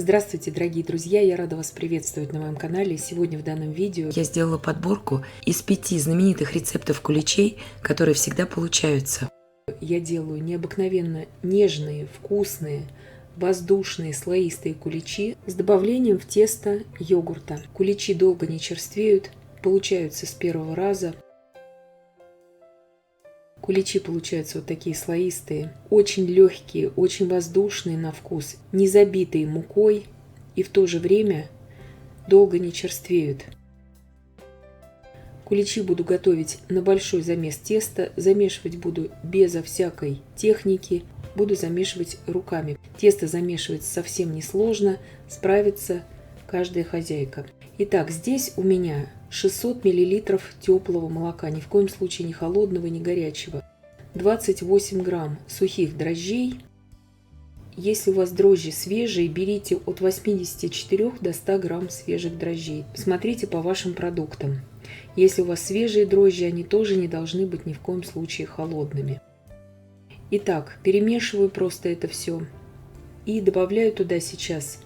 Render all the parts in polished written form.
Здравствуйте, дорогие друзья! Я рада вас приветствовать на моем канале. Сегодня в данном видео я сделала подборку из 5 знаменитых рецептов куличей, которые всегда получаются. Я делаю необыкновенно нежные, вкусные, воздушные, слоистые куличи с добавлением в тесто йогурта. Куличи долго не черствеют, получаются с первого раза. Куличи получаются вот такие слоистые, очень легкие, очень воздушные на вкус, не забитые мукой и в то же время долго не черствеют. Куличи буду готовить на большой замес теста, замешивать буду безо всякой техники, буду замешивать руками. Тесто замешивается совсем несложно, справится каждая хозяйка. Итак, здесь у меня 600 мл теплого молока, ни в коем случае не холодного, не горячего. 28 грамм сухих дрожжей. Если у вас дрожжи свежие, берите от 84 до 100 грамм свежих дрожжей. Смотрите по вашим продуктам. Если у вас свежие дрожжи, они тоже не должны быть ни в коем случае холодными. Итак, перемешиваю просто это все и добавляю туда сейчас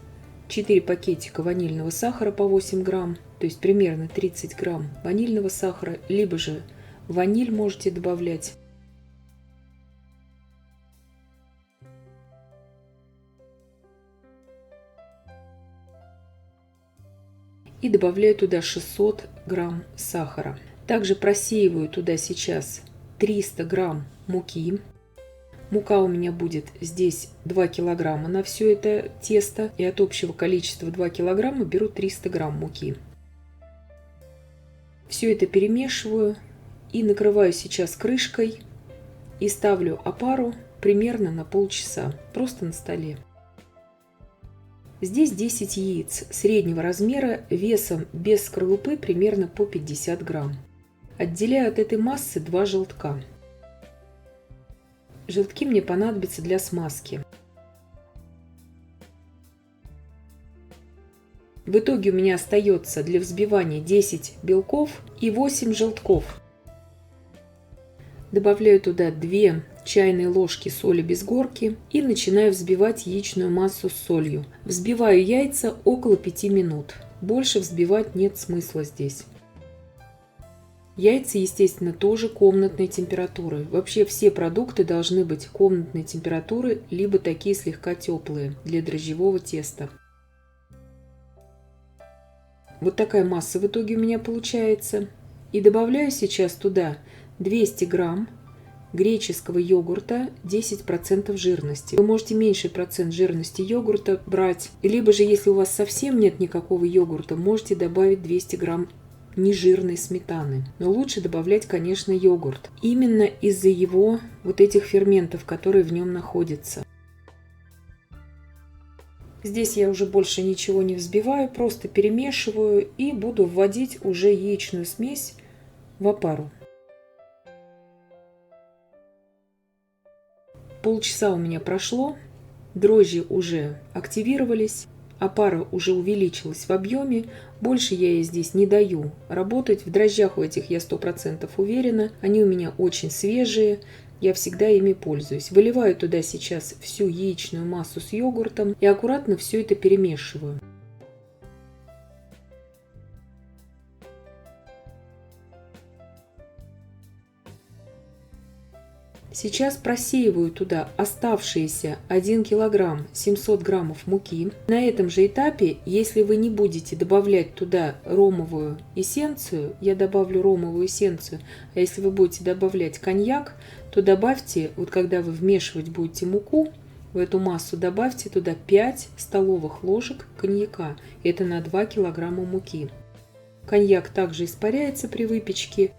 4 пакетика ванильного сахара по 8 грамм, то есть примерно 30 грамм ванильного сахара, либо же ваниль можете добавлять. И добавляю туда 600 грамм сахара. Также просеиваю туда сейчас 300 грамм муки. Мука у меня будет здесь 2 килограмма на все это тесто. И от общего количества 2 килограмма беру 300 грамм муки. Все это перемешиваю и накрываю сейчас крышкой. И ставлю опару примерно на полчаса. Просто на столе. Здесь 10 яиц среднего размера, весом без скорлупы примерно по 50 грамм. Отделяю от этой массы 2 желтка. Желтки мне понадобятся для смазки. В итоге у меня остается для взбивания 10 белков и 8 желтков. Добавляю туда 2 чайные ложки соли без горки и начинаю взбивать яичную массу с солью. Взбиваю яйца около 5 минут. Больше взбивать нет смысла здесь. Яйца, естественно, тоже комнатной температуры. Вообще все продукты должны быть комнатной температуры, либо такие слегка теплые для дрожжевого теста. Вот такая масса в итоге у меня получается. И добавляю сейчас туда 200 грамм греческого йогурта 10% жирности. Вы можете меньший процент жирности йогурта брать. Либо же, если у вас совсем нет никакого йогурта, можете добавить 200 грамм нежирной сметаны. Но лучше добавлять, конечно, йогурт. Именно из-за его вот этих ферментов, которые в нем находятся. Здесь я уже больше ничего не взбиваю, просто перемешиваю и буду вводить уже яичную смесь в опару. Полчаса у меня прошло, дрожжи уже активировались, опара уже увеличилась в объеме, больше я ей здесь не даю работать. В дрожжах у этих я 100% уверена, они у меня очень свежие, я всегда ими пользуюсь. Выливаю туда сейчас всю яичную массу с йогуртом и аккуратно все это перемешиваю. Сейчас просеиваю туда оставшиеся 1 килограмм 700 граммов муки. На этом же этапе, если вы не будете добавлять туда ромовую эссенцию, я добавлю ромовую эссенцию, а если вы будете добавлять коньяк, то добавьте, вот когда вы вмешивать будете муку, в эту массу добавьте туда 5 столовых ложек коньяка. Это на 2 килограмма муки. Коньяк также испаряется при выпечке.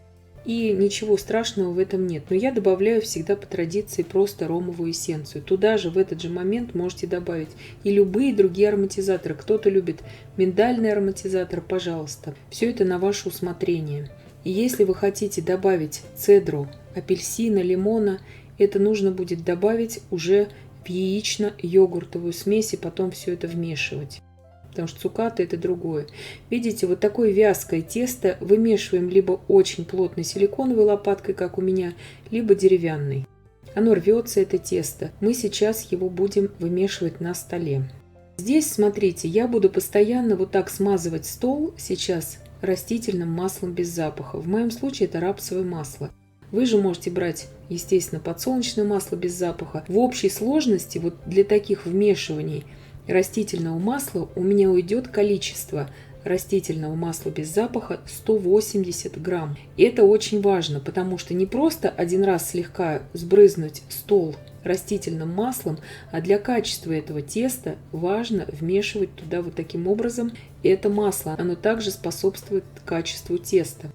И ничего страшного в этом нет. Но я добавляю всегда по традиции просто ромовую эссенцию. Туда же в этот же момент можете добавить и любые другие ароматизаторы. Кто-то любит миндальный ароматизатор, пожалуйста. Все это на ваше усмотрение. И если вы хотите добавить цедру апельсина, лимона, это нужно будет добавить уже в яично-йогуртовую смесь и потом все это вмешивать. Потому что цукаты это другое. Видите, вот такое вязкое тесто вымешиваем либо очень плотной силиконовой лопаткой, как у меня, либо деревянной. Оно рвется, это тесто. Мы сейчас его будем вымешивать на столе. Здесь, смотрите, я буду постоянно вот так смазывать стол сейчас растительным маслом без запаха. В моем случае это рапсовое масло. Вы же можете брать, естественно, подсолнечное масло без запаха. В общей сложности вот для таких вмешиваний растительного масла у меня уйдет количество растительного масла без запаха 180 грамм. И это очень важно, потому что не просто один раз слегка сбрызнуть стол растительным маслом, а для качества этого теста важно вмешивать туда вот таким образом это масло. Оно также способствует качеству теста.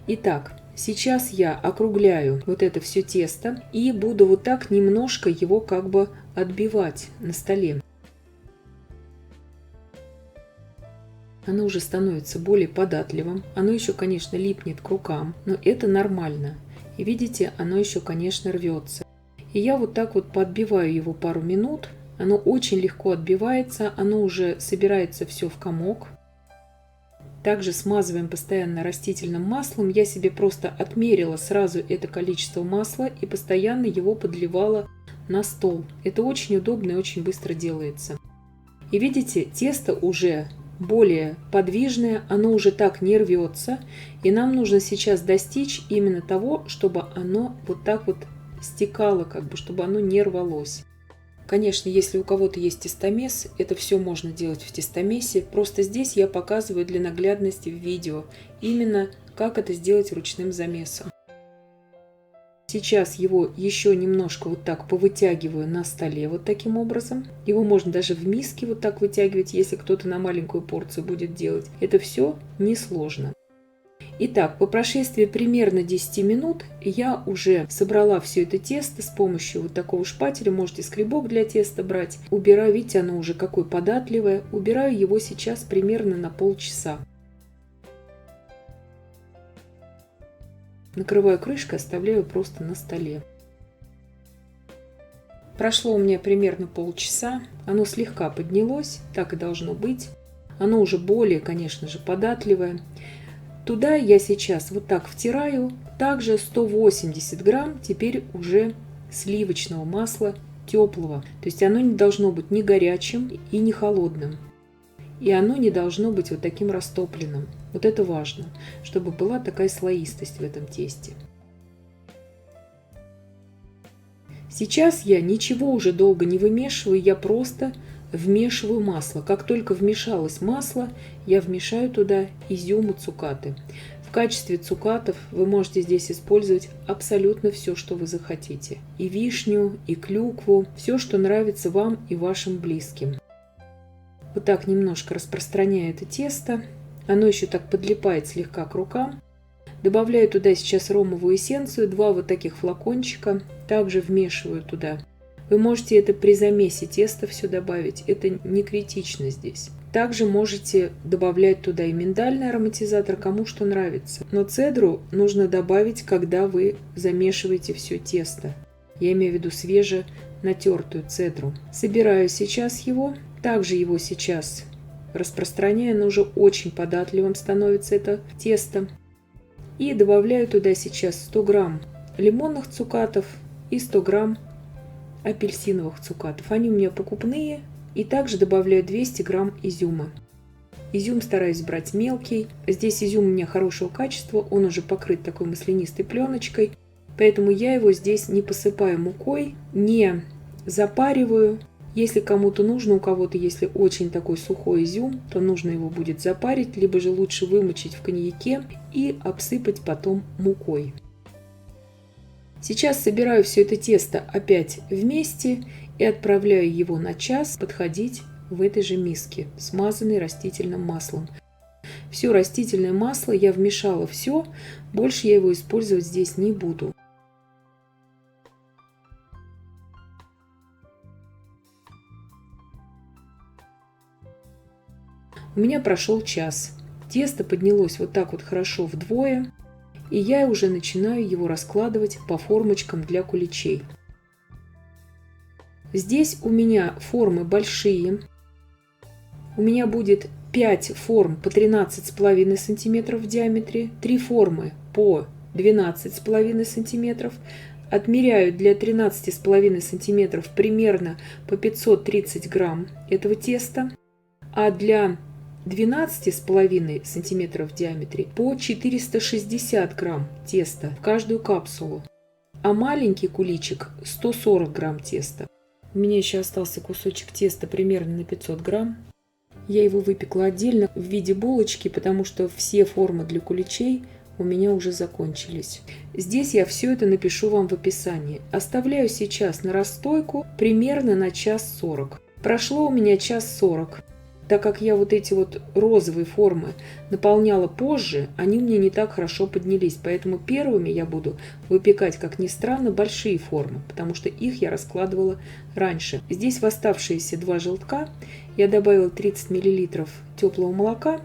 Итак, сейчас я округляю вот это все тесто и буду вот так немножко его как бы отбивать на столе. Оно уже становится более податливым. Оно еще, конечно, липнет к рукам, но это нормально. И видите, оно еще, конечно, рвется. И я вот так вот подбиваю его пару минут. Оно очень легко отбивается, оно уже собирается все в комок. Также смазываем постоянно растительным маслом. Я себе просто отмерила сразу это количество масла и постоянно его подливала на стол. Это очень удобно и очень быстро делается. И видите, тесто уже более подвижное, оно уже так не рвется. И нам нужно сейчас достичь именно того, чтобы оно вот так вот стекало, как бы, чтобы оно не рвалось. Конечно, если у кого-то есть тестомес, это все можно делать в тестомесе. Просто здесь я показываю для наглядности в видео, именно как это сделать ручным замесом. Сейчас его еще немножко вот так повытягиваю на столе вот таким образом. Его можно даже в миске вот так вытягивать, если кто-то на маленькую порцию будет делать. Это все несложно. Итак, по прошествии примерно 10 минут я уже собрала все это тесто с помощью вот такого шпателя. Можете скребок для теста брать. Убираю, видите, оно уже какое податливое. Убираю его сейчас примерно на полчаса. Накрываю крышкой, оставляю просто на столе. Прошло у меня примерно полчаса. Оно слегка поднялось, так и должно быть. Оно уже более, конечно же, податливое. Туда я сейчас вот так втираю также 180 грамм теперь уже сливочного масла теплого. То есть оно не должно быть ни горячим и не холодным. И оно не должно быть вот таким растопленным. Вот это важно, чтобы была такая слоистость в этом тесте. Сейчас я ничего уже долго не вымешиваю, я просто вмешиваю масло. Как только вмешалось масло, я вмешаю туда изюм и цукаты. В качестве цукатов вы можете здесь использовать абсолютно все, что вы захотите. И вишню, и клюкву, все, что нравится вам и вашим близким. Вот так немножко распространяю это тесто. Оно еще так подлипает слегка к рукам. Добавляю туда сейчас ромовую эссенцию, 2 вот таких флакончика. Также вмешиваю туда. Вы можете это при замесе теста все добавить, это не критично здесь. Также можете добавлять туда и миндальный ароматизатор, кому что нравится. Но цедру нужно добавить, когда вы замешиваете все тесто. Я имею в виду свеженатертую цедру. Собираю сейчас его. Также его сейчас распространяю, оно уже очень податливым становится это тесто. И добавляю туда сейчас 100 грамм лимонных цукатов и 100 грамм апельсиновых цукатов. Они у меня покупные. И также добавляю 200 грамм изюма. Изюм стараюсь брать мелкий. Здесь изюм у меня хорошего качества. Он уже покрыт такой маслянистой пленочкой. Поэтому я его здесь не посыпаю мукой, не запариваю. Если кому-то нужно, у кого-то, если очень такой сухой изюм, то нужно его будет запарить, либо же лучше вымочить в коньяке и обсыпать потом мукой. Сейчас собираю все это тесто опять вместе и отправляю его на час подходить в этой же миске, смазанной растительным маслом. Все растительное масло я вмешала все, больше я его использовать здесь не буду. У меня прошел час. Тесто поднялось вот так вот хорошо вдвое. И я уже начинаю его раскладывать по формочкам для куличей. Здесь у меня формы большие. У меня будет 5 форм по 13,5 см в диаметре, 3 формы по 12,5 см, Отмеряю для 13,5 сантиметров примерно по 530 грамм этого теста, а для 12,5 сантиметров в диаметре по 460 грамм теста в каждую капсулу, а маленький куличик 140 грамм теста. У меня еще остался кусочек теста примерно на 500 грамм. Я его выпекла отдельно в виде булочки, потому что все формы для куличей у меня уже закончились. Здесь я все это напишу вам в описании. Оставляю сейчас на расстойку примерно на 1:40. Прошло у меня 1:40. Так как я вот эти вот розовые формы наполняла позже, они у меня не так хорошо поднялись. Поэтому первыми я буду выпекать, как ни странно, большие формы, потому что их я раскладывала раньше. Здесь в оставшиеся 2 желтка я добавила 30 мл теплого молока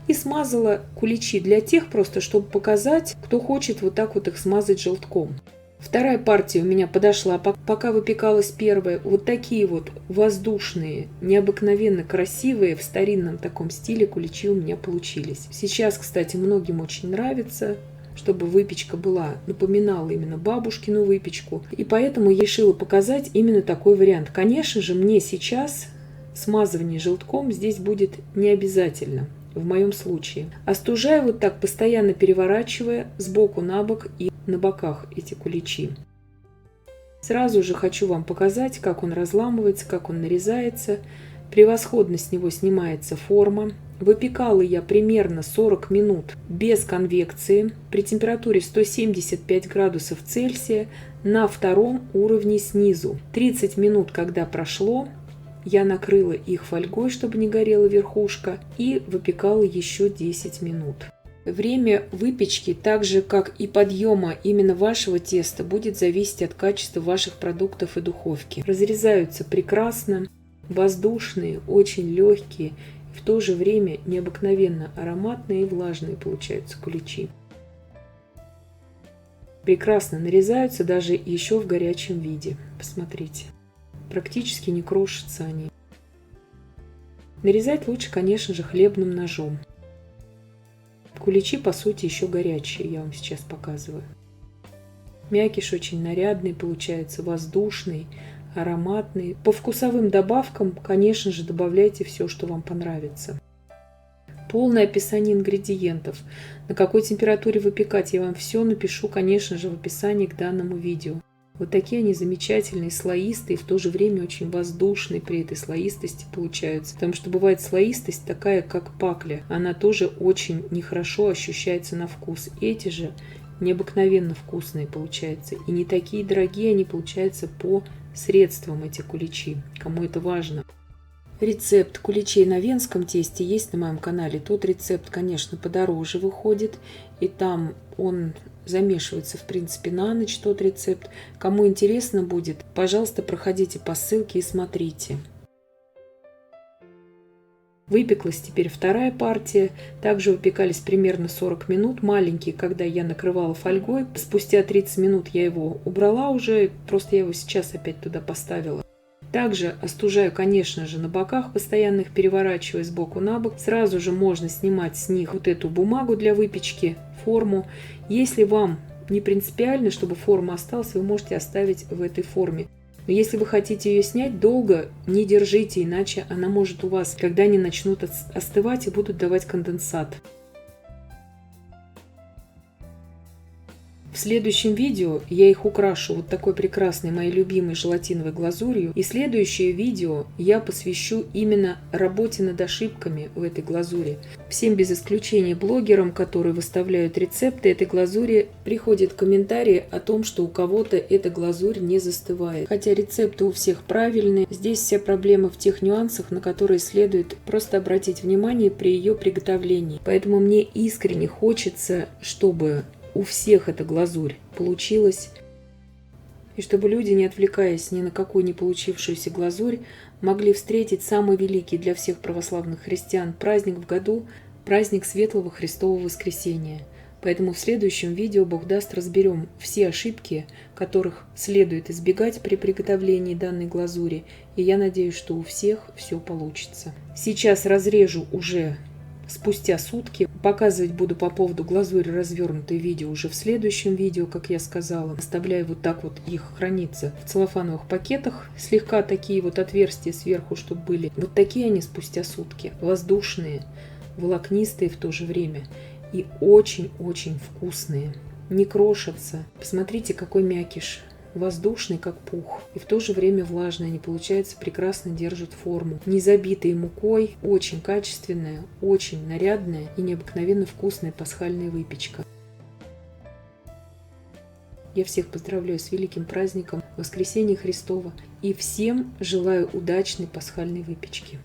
и смазала куличи для тех просто, чтобы показать, кто хочет вот так вот их смазать желтком. Вторая партия у меня подошла, пока выпекалась первая. Вот такие вот воздушные, необыкновенно красивые, в старинном таком стиле куличи у меня получились. Сейчас, кстати, многим очень нравится, чтобы выпечка была, напоминала именно бабушкину выпечку. И поэтому я решила показать именно такой вариант. Конечно же, мне сейчас смазывание желтком здесь будет не обязательно. В моем случае. Остужаю вот так, постоянно переворачивая сбоку на бок и на боках эти куличи. Сразу же хочу вам показать, как он разламывается, как он нарезается. Превосходно с него снимается форма. Выпекала я примерно 40 минут без конвекции при температуре 175 градусов Цельсия на 2-м уровне снизу. 30 минут, когда прошло, я накрыла их фольгой, чтобы не горела верхушка, и выпекала еще 10 минут. Время выпечки, так же как и подъема именно вашего теста, будет зависеть от качества ваших продуктов и духовки. Разрезаются прекрасно, воздушные, очень легкие, в то же время необыкновенно ароматные и влажные получаются куличи. Прекрасно нарезаются даже еще в горячем виде. Посмотрите. Практически не крошатся они. Нарезать лучше, конечно же, хлебным ножом. Куличи, по сути, еще горячие, я вам сейчас показываю. Мякиш очень нарядный получается, воздушный, ароматный. По вкусовым добавкам, конечно же, добавляйте все, что вам понравится. Полное описание ингредиентов, на какой температуре выпекать, я вам все напишу, конечно же, в описании к данному видео. Вот такие они замечательные, слоистые, в то же время очень воздушные при этой слоистости получаются. Потому что бывает слоистость такая, как пакля. Она тоже очень нехорошо ощущается на вкус. Эти же необыкновенно вкусные получаются. И не такие дорогие они получаются по средствам, эти куличи, кому это важно. Рецепт куличей на венском тесте есть на моем канале. Тот рецепт, конечно, подороже выходит. И там он замешивается, в принципе, на ночь, тот рецепт. Кому интересно будет, пожалуйста, проходите по ссылке и смотрите. Выпеклась теперь вторая партия. Также выпекались примерно 40 минут. Маленький, когда я накрывала фольгой. Спустя 30 минут я его убрала уже. Просто я его сейчас опять туда поставила. Также остужаю, конечно же, на боках, постоянно их переворачивая сбоку на бок. Сразу же можно снимать с них вот эту бумагу для выпечки, форму. Если вам не принципиально, чтобы форма осталась, вы можете оставить в этой форме. Но если вы хотите ее снять, долго не держите, иначе она может у вас, когда они начнут остывать, и будут давать конденсат. В следующем видео я их украшу вот такой прекрасной моей любимой желатиновой глазурью. И следующее видео я посвящу именно работе над ошибками в этой глазури. Всем без исключения блогерам, которые выставляют рецепты этой глазури, приходят комментарии о том, что у кого-то эта глазурь не застывает. Хотя рецепты у всех правильные. Здесь вся проблема в тех нюансах, на которые следует просто обратить внимание при ее приготовлении. Поэтому мне искренне хочется, чтобы у всех эта глазурь получилась, и чтобы люди, не отвлекаясь ни на какую не получившуюся глазурь, могли встретить самый великий для всех православных христиан праздник в году, праздник Светлого Христового Воскресения. Поэтому в следующем видео, Бог даст, разберем все ошибки, которых следует избегать при приготовлении данной глазури, и я надеюсь, что у всех все получится. Сейчас разрежу уже спустя сутки. Показывать буду по поводу глазури развернутое видео уже в следующем видео, как я сказала. Оставляю вот так вот их храниться в целлофановых пакетах. Слегка такие вот отверстия сверху, чтобы были. Вот такие они спустя сутки. Воздушные, волокнистые в то же время. И очень-очень вкусные. Не крошатся. Посмотрите, какой мякиш. Воздушный, как пух, и в то же время влажный. Они, получается, прекрасно держат форму. Не забитые мукой, очень качественная, очень нарядная и необыкновенно вкусная пасхальная выпечка. Я всех поздравляю с великим праздником Воскресения Христова и всем желаю удачной пасхальной выпечки.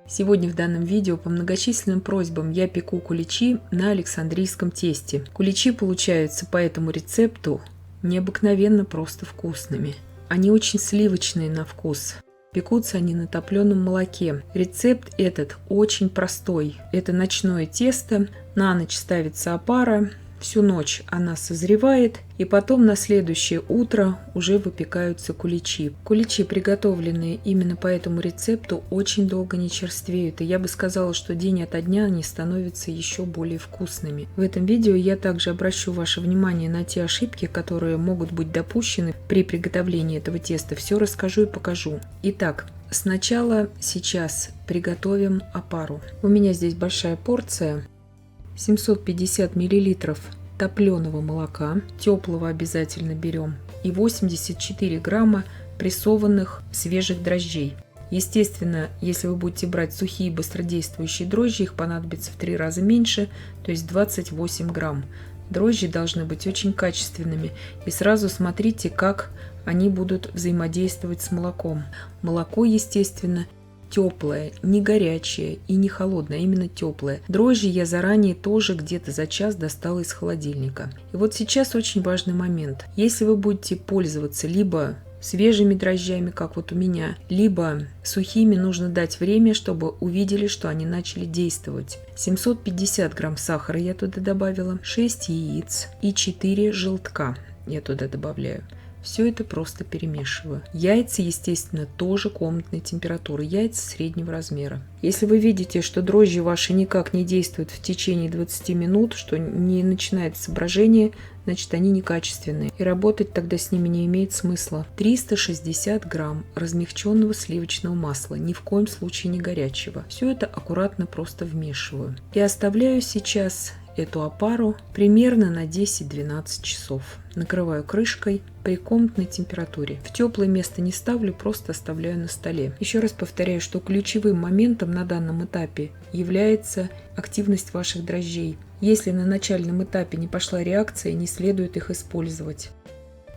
Сегодня в данном видео по многочисленным просьбам я пеку куличи на александрийском тесте. Куличи получаются по этому рецепту необыкновенно просто вкусными. Они очень сливочные на вкус. Пекутся они на топленом молоке. Рецепт этот очень простой. Это ночное тесто, на ночь ставится опара. Всю ночь она созревает, и потом на следующее утро уже выпекаются куличи. Куличи, приготовленные именно по этому рецепту, очень долго не черствеют, и я бы сказала, что день ото дня они становятся еще более вкусными. В этом видео я также обращу ваше внимание на те ошибки, которые могут быть допущены при приготовлении этого теста. Все расскажу и покажу. Итак, сначала сейчас приготовим опару. У меня здесь большая порция. 750 мл топленого молока, теплого обязательно берем, и 84 грамма прессованных свежих дрожжей. Естественно, если вы будете брать сухие быстродействующие дрожжи, их понадобится в 3 раза меньше, то есть 28 грамм. Дрожжи должны быть очень качественными, и сразу смотрите, как они будут взаимодействовать с молоком. Молоко, естественно, теплое, не горячее и не холодное, а именно теплое. Дрожжи я заранее тоже где-то за час достала из холодильника. И вот сейчас очень важный момент. Если вы будете пользоваться либо свежими дрожжами, как вот у меня, либо сухими, нужно дать время, чтобы увидели, что они начали действовать. 750 грамм сахара я туда добавила, 6 яиц и 4 желтка я туда добавляю. Все это просто перемешиваю. Яйца, естественно, тоже комнатной температуры. Яйца среднего размера. Если вы видите, что дрожжи ваши никак не действуют в течение 20 минут, что не начинается брожение, значит, они некачественные. И работать тогда с ними не имеет смысла. 360 грамм размягченного сливочного масла. Ни в коем случае не горячего. Все это аккуратно просто вмешиваю. И оставляю сейчас эту опару примерно на 10-12 часов. Накрываю крышкой при комнатной температуре. В теплое место не ставлю, просто оставляю на столе. Еще раз повторяю, что ключевым моментом на данном этапе является активность ваших дрожжей. Если на начальном этапе не пошла реакция, не следует их использовать.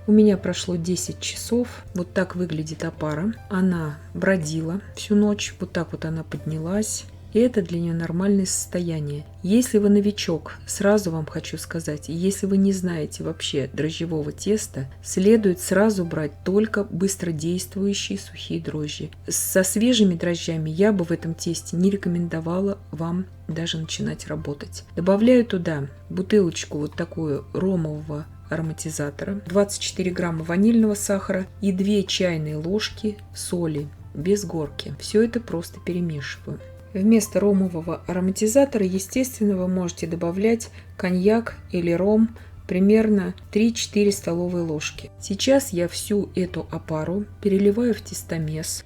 У меня прошло 10 часов. Вот так выглядит опара. Она бродила всю ночь. Вот так вот она поднялась. И это для нее нормальное состояние. Если вы новичок, сразу вам хочу сказать, если вы не знаете вообще дрожжевого теста, следует сразу брать только быстродействующие сухие дрожжи. Со свежими дрожжами я бы в этом тесте не рекомендовала вам даже начинать работать. Добавляю туда бутылочку вот такую ромового ароматизатора, 24 грамма ванильного сахара и 2 чайные ложки соли без горки. Все это просто перемешиваю. Вместо ромового ароматизатора, естественно, вы можете добавлять коньяк или ром, примерно 3-4 столовые ложки. Сейчас я всю эту опару переливаю в тестомес.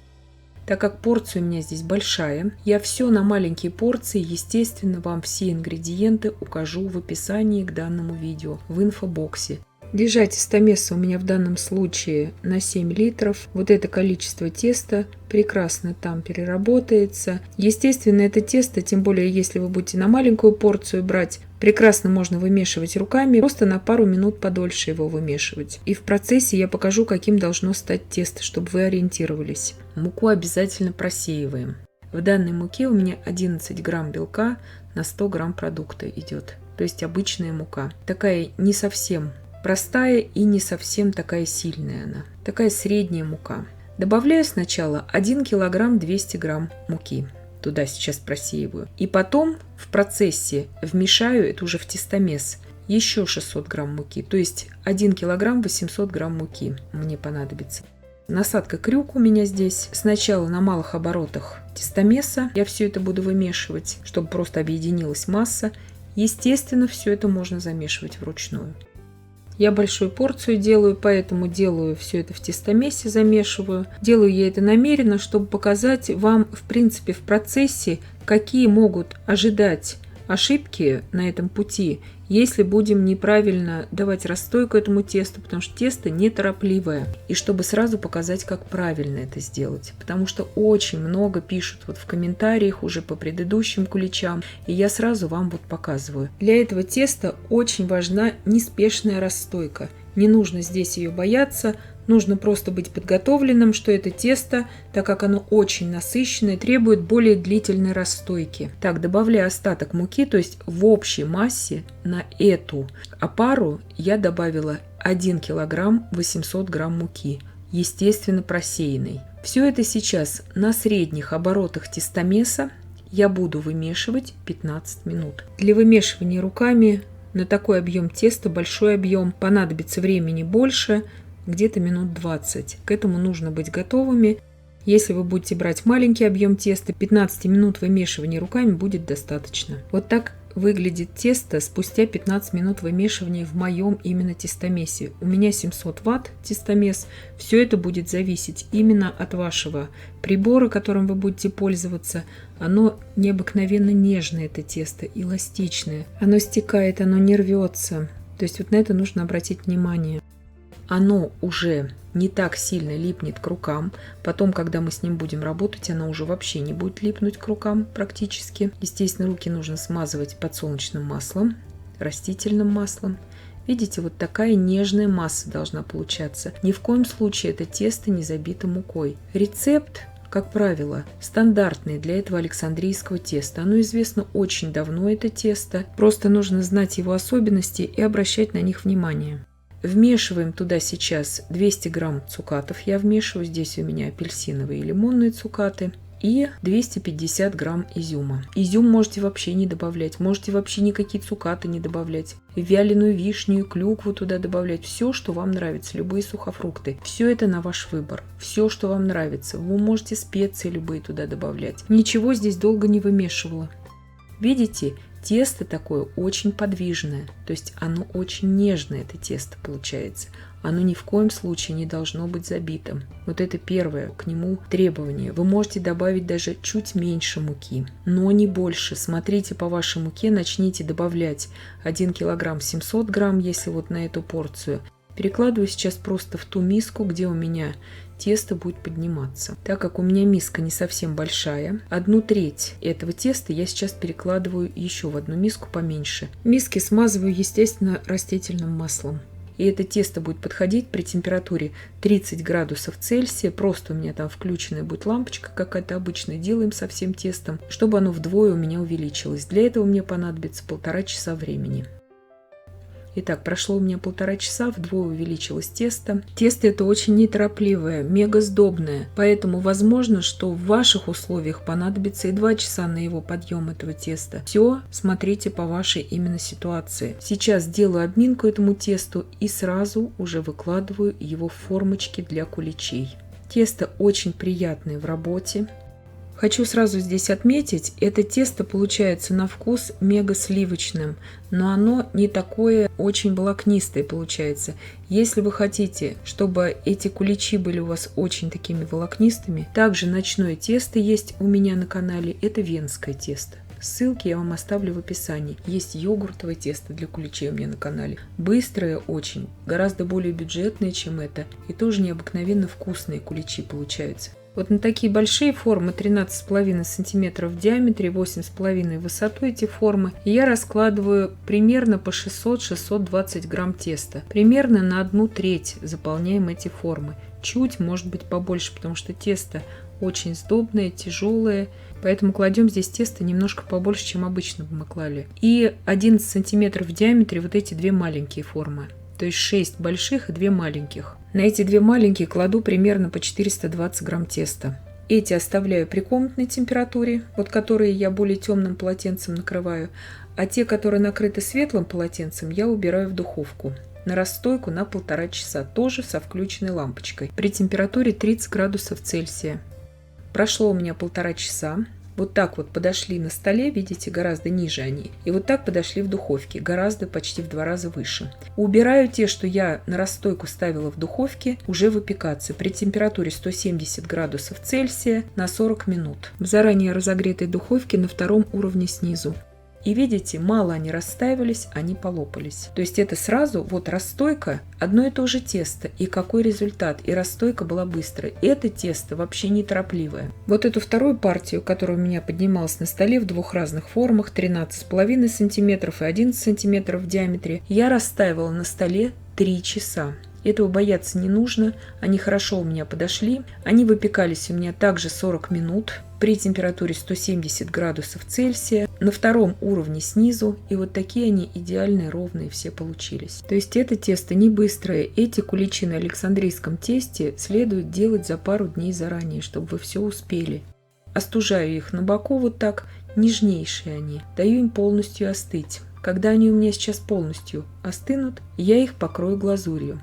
Так как порция у меня здесь большая, я все на маленькие порции, естественно, вам все ингредиенты укажу в описании к данному видео, в инфобоксе. Держать тестомеса у меня в данном случае на 7 литров. Вот это количество теста прекрасно там переработается. Естественно, это тесто, тем более если вы будете на маленькую порцию брать, прекрасно можно вымешивать руками, просто на пару минут подольше его вымешивать. И в процессе я покажу, каким должно стать тесто, чтобы вы ориентировались. Муку обязательно просеиваем. В данной муке у меня 11 грамм белка на 100 грамм продукта идет. То есть обычная мука. Такая не совсем простая и не совсем такая сильная она. Такая средняя мука. Добавляю сначала 1 килограмм 200 грамм муки. Туда сейчас просеиваю. И потом в процессе вмешаю, это уже в тестомес, еще 600 грамм муки. То есть 1 килограмм 800 грамм муки мне понадобится. Насадка крюк у меня здесь. Сначала на малых оборотах тестомеса я все это буду вымешивать, чтобы просто объединилась масса. Естественно, все это можно замешивать вручную. Я большую порцию делаю, поэтому делаю все это в тестомесе, замешиваю. Делаю я это намеренно, чтобы показать вам, в принципе, в процессе, какие могут ожидать ошибки на этом пути, если будем неправильно давать расстойку этому тесту, потому что тесто неторопливое. И чтобы сразу показать, как правильно это сделать. Потому что очень много пишут вот в комментариях уже по предыдущим куличам, и я сразу вам вот показываю. Для этого теста очень важна неспешная расстойка. Не нужно здесь ее бояться. Нужно просто быть подготовленным, что это тесто, так как оно очень насыщенное, требует более длительной расстойки. Так, добавляю остаток муки, то есть в общей массе на эту опару я добавила 1 килограмм 800 грамм муки, естественно просеянной. Все это сейчас на средних оборотах тестомеса я буду вымешивать 15 минут. Для вымешивания руками на такой объем теста, большой объем, понадобится времени больше, где-то минут 20. К этому нужно быть готовыми. Если вы будете брать маленький объем теста, 15 минут вымешивания руками будет достаточно. Вот так выглядит тесто спустя 15 минут вымешивания в моем именно тестомесе. У меня 700 ватт тестомес. Все это будет зависеть именно от вашего прибора, которым вы будете пользоваться. Оно необыкновенно нежное, это тесто, эластичное. Оно стекает, оно не рвется. То есть вот на это нужно обратить внимание. Оно уже не так сильно липнет к рукам. Потом, когда мы с ним будем работать, оно уже вообще не будет липнуть к рукам практически. Естественно, руки нужно смазывать подсолнечным маслом, растительным маслом. Видите, вот такая нежная масса должна получаться. Ни в коем случае это тесто не забито мукой. Рецепт, как правило, стандартный для этого александрийского теста. Оно известно очень давно, это тесто. Просто нужно знать его особенности и обращать на них внимание. Вмешиваем туда сейчас 200 грамм цукатов. Я вмешиваю, здесь у меня апельсиновые и лимонные цукаты. И 250 грамм изюма. Изюм можете вообще не добавлять. Можете вообще никакие цукаты не добавлять. Вяленую вишню, клюкву туда добавлять. Все, что вам нравится. Любые сухофрукты. Все это на ваш выбор. Все, что вам нравится. Вы можете специи любые туда добавлять. Ничего здесь долго не вымешивала. Видите? Тесто такое очень подвижное, то есть оно очень нежное, это тесто получается. Оно ни в коем случае не должно быть забитым. Вот это первое к нему требование. Вы можете добавить даже чуть меньше муки, но не больше. Смотрите по вашей муке, начните добавлять 1 килограмм 700 грамм, если вот на эту порцию. Перекладываю сейчас просто в ту миску, где у меня тесто будет подниматься. Так как у меня миска не совсем большая, 1/3 этого теста я сейчас перекладываю еще в одну миску поменьше. Миски смазываю, естественно, растительным маслом. И это тесто будет подходить при температуре 30 градусов Цельсия. Просто у меня там включенная будет лампочка какая-то обычная. Делаем со всем тестом, чтобы оно вдвое у меня увеличилось. Для этого мне понадобится 1,5 часа времени. Итак, прошло у меня 1,5 часа, вдвое увеличилось тесто. Тесто это очень неторопливое, мега сдобное, поэтому возможно, что в ваших условиях понадобится и 2 часа на его подъем этого теста. Все смотрите по вашей именно ситуации. Сейчас делаю обминку этому тесту и сразу уже выкладываю его в формочки для куличей. Тесто очень приятное в работе. Хочу сразу здесь отметить, это тесто получается на вкус мега сливочным, но оно не такое очень волокнистое получается. Если вы хотите, чтобы эти куличи были у вас очень такими волокнистыми, также ночное тесто есть у меня на канале, это венское тесто. Ссылки я вам оставлю в описании. Есть йогуртовое тесто для куличей у меня на канале. Быстрое очень, гораздо более бюджетное, чем это. И тоже необыкновенно вкусные куличи получаются. Вот на такие большие формы 13,5 см в диаметре, 8,5 в высоту эти формы. И я раскладываю примерно по 600-620 грамм теста. Примерно на 1/3 заполняем эти формы. Чуть, может быть, побольше, потому что тесто очень сдобное, тяжелое. Поэтому кладем здесь тесто немножко побольше, чем обычно бы мы клали. И 11 см в диаметре вот эти две маленькие формы. То есть 6 больших и 2 маленьких. На эти 2 маленькие кладу примерно по 420 грамм теста. Эти оставляю при комнатной температуре, вот которые я более темным полотенцем накрываю. А те, которые накрыты светлым полотенцем, я убираю в духовку. на расстойку на 1,5 часа, тоже со включенной лампочкой, при температуре 30 градусов Цельсия. Прошло у меня 1,5 часа. Вот так вот подошли на столе, видите, гораздо ниже они. И вот так подошли в духовке, гораздо почти в 2 раза выше. Убираю те, что я на расстойку ставила в духовке, уже выпекаться при температуре 170 градусов Цельсия на 40 минут. В заранее разогретой духовке на 2 уровне снизу. И видите, мало они расставились, они полопались. То есть это сразу вот расстойка, одно и то же тесто. И какой результат? И расстойка была быстрая. Это тесто вообще неторопливое. Вот эту вторую партию, которая у меня поднималась на столе в 2 разных формах, 13,5 см и 11 см в диаметре, я расставила на столе 3 часа. Этого бояться не нужно, они хорошо у меня подошли. Они выпекались у меня также 40 минут при температуре 170 градусов Цельсия на 2 уровне снизу. И вот такие они идеальные, ровные все получились. То есть это тесто не быстрое. Эти куличи на александрийском тесте следует делать за пару дней заранее, чтобы вы все успели. Остужаю их на боку вот так, нежнейшие они. Даю им полностью остыть. Когда они у меня сейчас полностью остынут, я их покрою глазурью.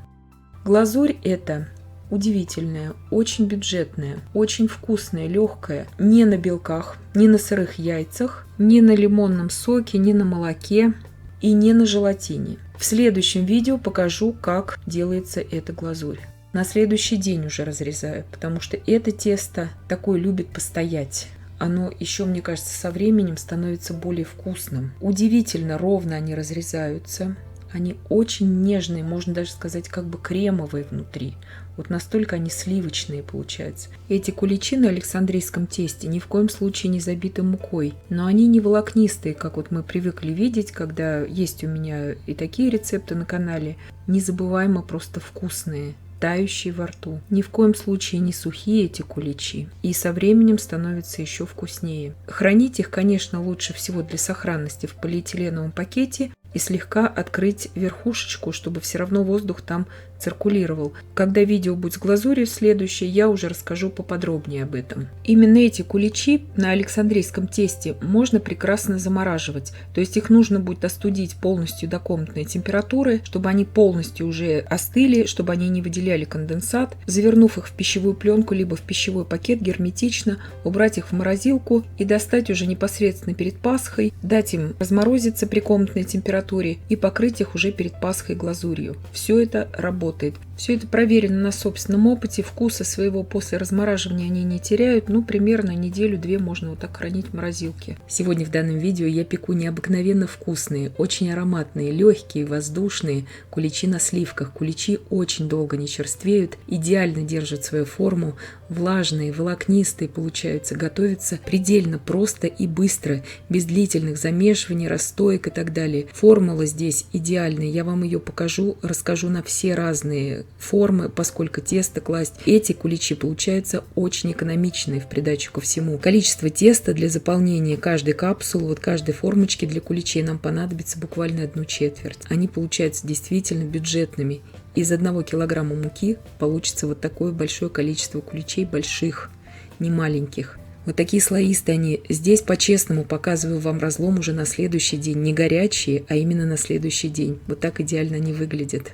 Глазурь эта удивительная, очень бюджетная, очень вкусная, легкая, не на белках, не на сырых яйцах, не на лимонном соке, не на молоке и не на желатине. В следующем видео покажу, как делается эта глазурь. На следующий день уже разрезаю, потому что это тесто такое любит постоять. Оно еще, мне кажется, со временем становится более вкусным. Удивительно ровно они разрезаются. Они очень нежные, можно даже сказать, как бы кремовые внутри. Вот настолько они сливочные получаются. Эти куличи на александрийском тесте ни в коем случае не забиты мукой. Но они не волокнистые, как вот мы привыкли видеть, когда есть у меня и такие рецепты на канале. Незабываемо просто вкусные, тающие во рту. Ни в коем случае не сухие эти куличи. И со временем становятся еще вкуснее. Хранить их, конечно, лучше всего для сохранности в полиэтиленовом пакете и слегка открыть верхушечку, чтобы все равно воздух там циркулировал. Когда видео будет с глазурью следующее, я уже расскажу поподробнее об этом. Именно эти куличи на александрийском тесте можно прекрасно замораживать. То есть их нужно будет остудить полностью до комнатной температуры, чтобы они полностью уже остыли, чтобы они не выделяли конденсат. Завернув их в пищевую пленку, либо в пищевой пакет герметично, убрать их в морозилку и достать уже непосредственно перед Пасхой, дать им разморозиться при комнатной температуре и покрыть их уже перед Пасхой глазурью. Все это работает. Все это проверено на собственном опыте. Вкуса своего после размораживания они не теряют. Примерно неделю-две можно вот так хранить в морозилке. Сегодня в данном видео я пеку необыкновенно вкусные, очень ароматные, легкие, воздушные куличи на сливках. Куличи очень долго не черствеют, идеально держат свою форму, влажные, волокнистые получаются, готовятся предельно просто и быстро, без длительных замешиваний, расстоек и так далее. Формула здесь идеальная, я вам ее покажу, расскажу на все разные формы, поскольку тесто класть. Эти куличи получаются очень экономичные в придачу ко всему. Количество теста для заполнения каждой капсулы, вот каждой формочки для куличей нам понадобится буквально 1/4. Они получаются действительно бюджетными. Из 1 килограмма муки получится вот такое большое количество куличей, больших, не маленьких. Вот такие слоистые они. Здесь по-честному показываю вам разлом уже на следующий день. Не горячие, а именно на следующий день. Вот так идеально они выглядят.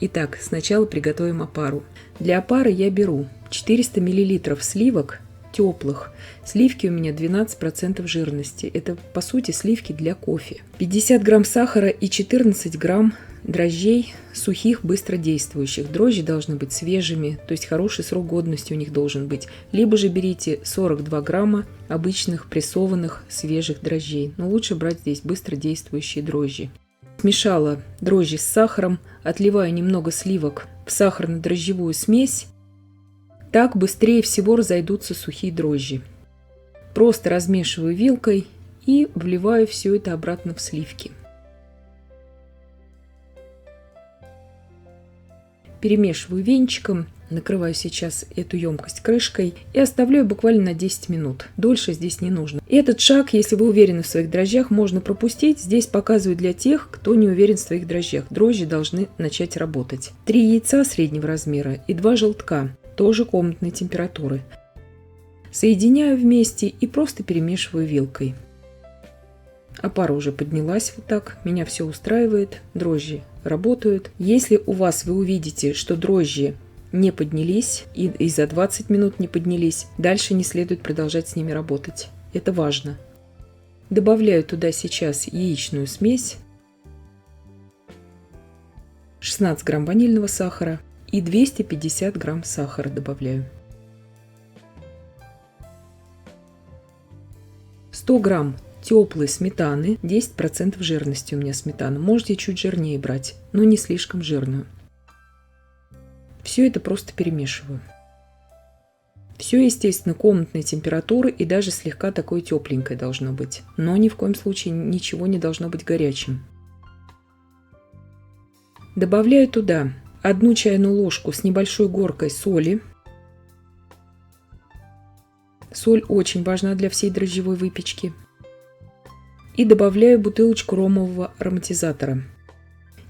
Итак, сначала приготовим опару. Для опары я беру 400 мл сливок теплых. Сливки у меня 12% жирности. Это, по сути, сливки для кофе. 50 грамм сахара и 14 грамм дрожжей сухих, быстродействующих. Дрожжи должны быть свежими, то есть хороший срок годности у них должен быть. Либо же берите 42 грамма обычных прессованных свежих дрожжей. Но лучше брать здесь быстродействующие дрожжи. Смешала дрожжи с сахаром, отливаю немного сливок в сахарно-дрожжевую смесь. Так быстрее всего разойдутся сухие дрожжи. Просто размешиваю вилкой и вливаю все это обратно в сливки. Перемешиваю венчиком, накрываю сейчас эту емкость крышкой и оставляю буквально на 10 минут. Дольше здесь не нужно. Этот шаг, если вы уверены в своих дрожжах, можно пропустить. Здесь показываю для тех, кто не уверен в своих дрожжах. Дрожжи должны начать работать. 3 яйца среднего размера и 2 желтка, тоже комнатной температуры. Соединяю вместе и просто перемешиваю вилкой. А пара уже поднялась вот так. Меня все устраивает. Дрожжи работают. Если у вас вы увидите, что дрожжи не поднялись и за 20 минут не поднялись, дальше не следует продолжать с ними работать. Это важно. Добавляю туда сейчас яичную смесь, 16 грамм ванильного сахара и 250 грамм сахара добавляю. 100 грамм теплой сметаны, 10% жирности у меня сметана. Можете чуть жирнее брать, но не слишком жирную. Все это просто перемешиваю. Все, естественно, комнатной температуры и даже слегка такое тепленькое должно быть. Но ни в коем случае ничего не должно быть горячим. Добавляю туда 1 чайную ложку с небольшой горкой соли. Соль очень важна для всей дрожжевой выпечки. И добавляю бутылочку ромового ароматизатора.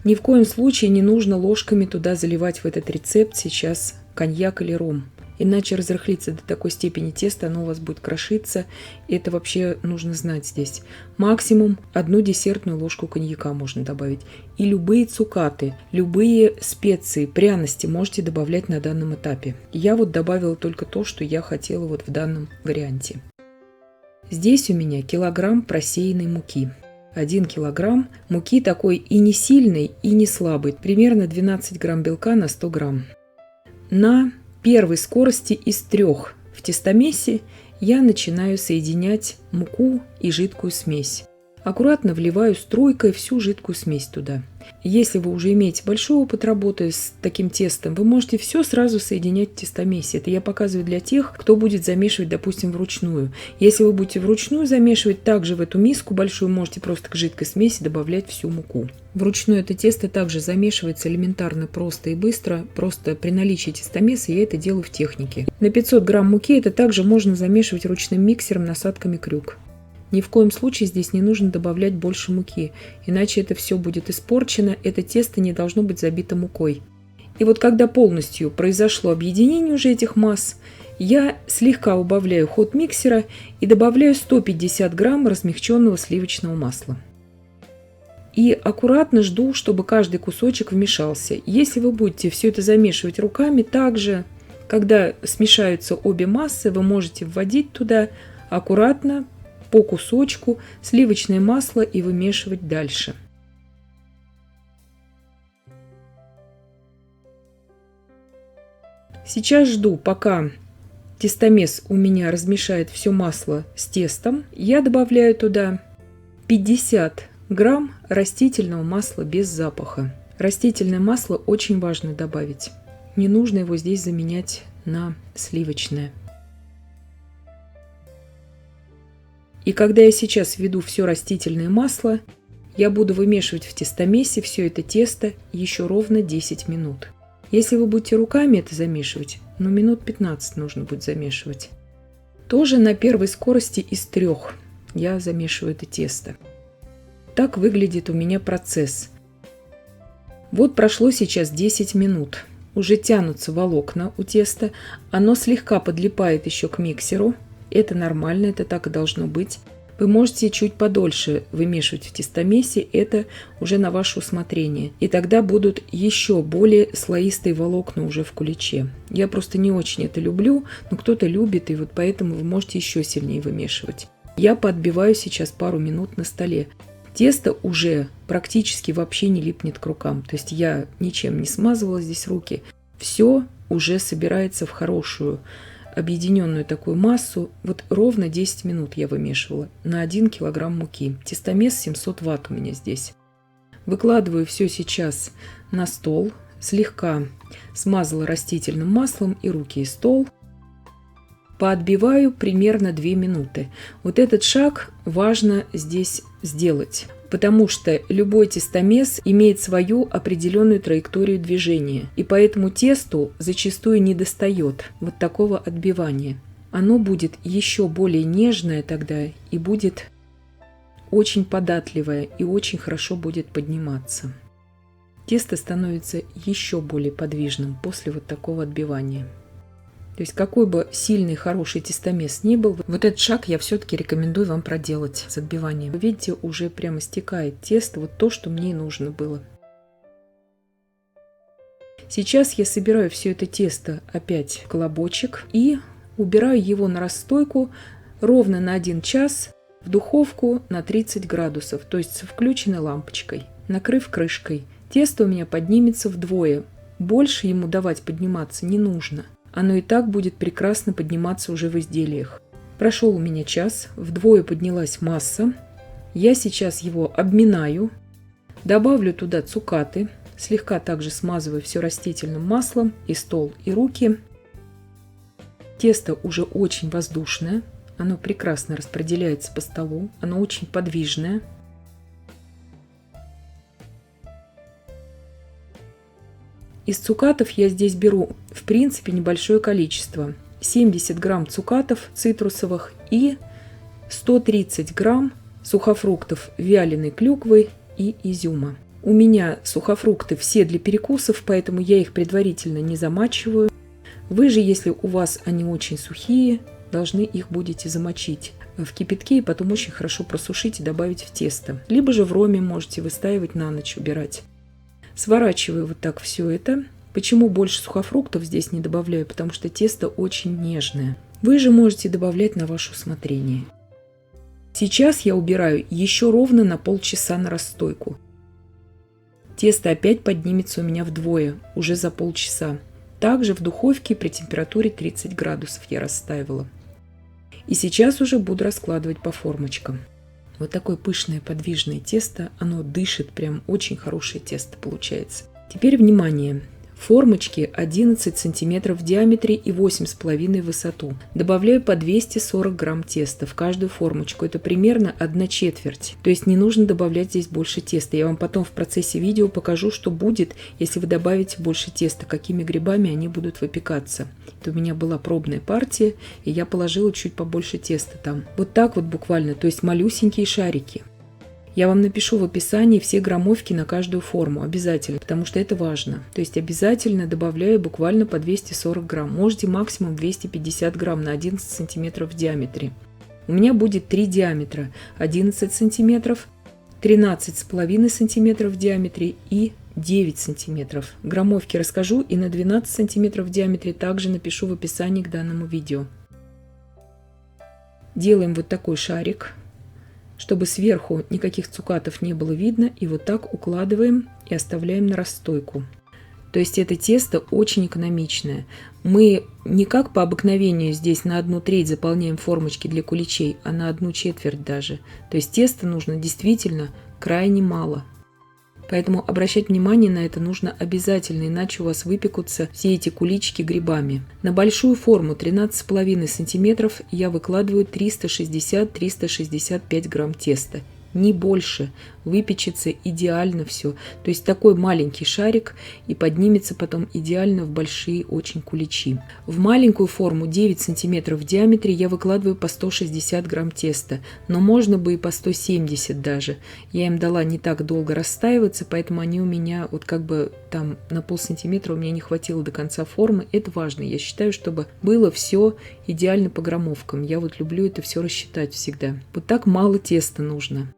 Ни в коем случае не нужно ложками туда заливать в этот рецепт сейчас коньяк или ром. Иначе разрыхлится до такой степени тесто, оно у вас будет крошиться. И это вообще нужно знать здесь. Максимум 1 десертную ложку коньяка можно добавить. И любые цукаты, любые специи, пряности можете добавлять на данном этапе. Я вот добавила только то, что я хотела вот в данном варианте. Здесь у меня килограмм просеянной муки. 1 килограмм муки такой и не сильной, и не слабой. Примерно 12 грамм белка на 100 грамм. На первой скорости из 3 в тестомесе я начинаю соединять муку и жидкую смесь. Аккуратно вливаю струйкой всю жидкую смесь туда. Если вы уже имеете большой опыт работы с таким тестом, вы можете все сразу соединять в тестомесе. Это я показываю для тех, кто будет замешивать, допустим, вручную. Если вы будете вручную замешивать, также в эту миску большую можете просто к жидкой смеси добавлять всю муку. Вручную это тесто также замешивается элементарно, просто и быстро. Просто при наличии тестомеса я это делаю в технике. На 500 грамм муки это также можно замешивать ручным миксером насадками крюк. Ни в коем случае здесь не нужно добавлять больше муки, иначе это все будет испорчено, это тесто не должно быть забито мукой. И вот когда полностью произошло объединение уже этих масс, я слегка убавляю ход миксера и добавляю 150 грамм размягченного сливочного масла. И аккуратно жду, чтобы каждый кусочек вмешался. Если вы будете все это замешивать руками, также, когда смешаются обе массы, вы можете вводить туда аккуратно, по кусочку сливочное масло и вымешивать дальше. Сейчас жду, пока тестомес у меня размешает все масло с тестом. Я добавляю туда 50 грамм растительного масла без запаха. Растительное масло очень важно добавить. Не нужно его здесь заменять на сливочное. И когда я сейчас введу все растительное масло, я буду вымешивать в тестомесе все это тесто еще ровно 10 минут. Если вы будете руками это замешивать, минут 15 нужно будет замешивать. Тоже на первой скорости из 3 я замешиваю это тесто. Так выглядит у меня процесс. Вот прошло сейчас 10 минут. Уже тянутся волокна у теста. Оно слегка подлипает еще к миксеру. Это нормально, это так и должно быть. Вы можете чуть подольше вымешивать в тестомесе, это уже на ваше усмотрение. И тогда будут еще более слоистые волокна уже в куличе. Я просто не очень это люблю, но кто-то любит, и вот поэтому вы можете еще сильнее вымешивать. Я подбиваю сейчас пару минут на столе. Тесто уже практически вообще не липнет к рукам. То есть я ничем не смазывала здесь руки. Все уже собирается в хорошую объединенную такую массу. Вот ровно 10 минут я вымешивала на 1 килограмм муки. Тестомес 700 ватт у меня здесь. Выкладываю все сейчас на стол. Слегка смазала растительным маслом и руки, и стол. Поотбиваю примерно 2 минуты. Вот этот шаг важно здесь сделать, потому что любой тестомес имеет свою определенную траекторию движения, и поэтому тесту зачастую недостает вот такого отбивания. Оно будет еще более нежное тогда и будет очень податливое и очень хорошо будет подниматься. Тесто становится еще более подвижным после вот такого отбивания. То есть какой бы сильный, хороший тестомес ни был, вот этот шаг я все-таки рекомендую вам проделать с отбиванием. Вы видите, уже прямо стекает тесто, вот то, что мне и нужно было. Сейчас я собираю все это тесто опять в колобочек и убираю его на расстойку ровно на 1 час в духовку на 30 градусов, то есть с включенной лампочкой, накрыв крышкой. Тесто у меня поднимется вдвое. Больше ему давать подниматься не нужно. Оно и так будет прекрасно подниматься уже в изделиях. Прошел у меня час, вдвое поднялась масса. Я сейчас его обминаю, добавлю туда цукаты, слегка также смазываю все растительным маслом, и стол, и руки. Тесто уже очень воздушное, оно прекрасно распределяется по столу, оно очень подвижное. Из цукатов я здесь беру, в принципе, небольшое количество. 70 грамм цукатов цитрусовых и 130 грамм сухофруктов вяленой клюквы и изюма. У меня сухофрукты все для перекусов, поэтому я их предварительно не замачиваю. Вы же, если у вас они очень сухие, должны их будете замочить в кипятке и потом очень хорошо просушить и добавить в тесто. Либо же в роме можете выстаивать на ночь, убирать. Сворачиваю вот так все это. Почему больше сухофруктов здесь не добавляю? Потому что тесто очень нежное. Вы же можете добавлять на ваше усмотрение. Сейчас я убираю еще ровно на полчаса на расстойку. Тесто опять поднимется у меня вдвое, уже за полчаса. Также в духовке при температуре 30 градусов я расстаивала. И сейчас уже буду раскладывать по формочкам. Вот такое пышное подвижное тесто, оно дышит, прям очень хорошее тесто получается. Теперь внимание! Формочки 11 сантиметров в диаметре и 8,5 в высоту. Добавляю по 240 грамм теста в каждую формочку. Это примерно 1/4. То есть не нужно добавлять здесь больше теста. Я вам потом в процессе видео покажу, что будет, если вы добавите больше теста, какими грибами они будут выпекаться. Это у меня была пробная партия, и я положила чуть побольше теста там. Вот так вот буквально, то есть малюсенькие шарики. Я вам напишу в описании все граммовки на каждую форму, обязательно, потому что это важно. То есть обязательно добавляю буквально по 240 грамм. Можете максимум 250 грамм на 11 сантиметров в диаметре. У меня будет 3 диаметра: 11 сантиметров, 13,5 сантиметров в диаметре и 9 сантиметров. Граммовки расскажу и на 12 сантиметров в диаметре также напишу в описании к данному видео. Делаем вот такой шарик, чтобы сверху никаких цукатов не было видно, и вот так укладываем и оставляем на расстойку. То есть это тесто очень экономичное. Мы не как по обыкновению здесь на 1/3 заполняем формочки для куличей, а на 1/4 даже. То есть теста нужно действительно крайне мало. Поэтому обращать внимание на это нужно обязательно, иначе у вас выпекутся все эти куличики грибами. На большую форму 13,5 сантиметров я выкладываю 360-365 грамм теста. Не больше. Выпечется идеально все. То есть такой маленький шарик и поднимется потом идеально в большие очень куличи. В маленькую форму 9 сантиметров в диаметре я выкладываю по 160 грамм теста. Но можно бы и по 170 даже. Я им дала не так долго расстаиваться, поэтому они у меня вот как бы там на полсантиметра у меня не хватило до конца формы. Это важно. Я считаю, чтобы было все идеально по граммовкам. Я вот люблю это все рассчитать всегда. Вот так мало теста нужно.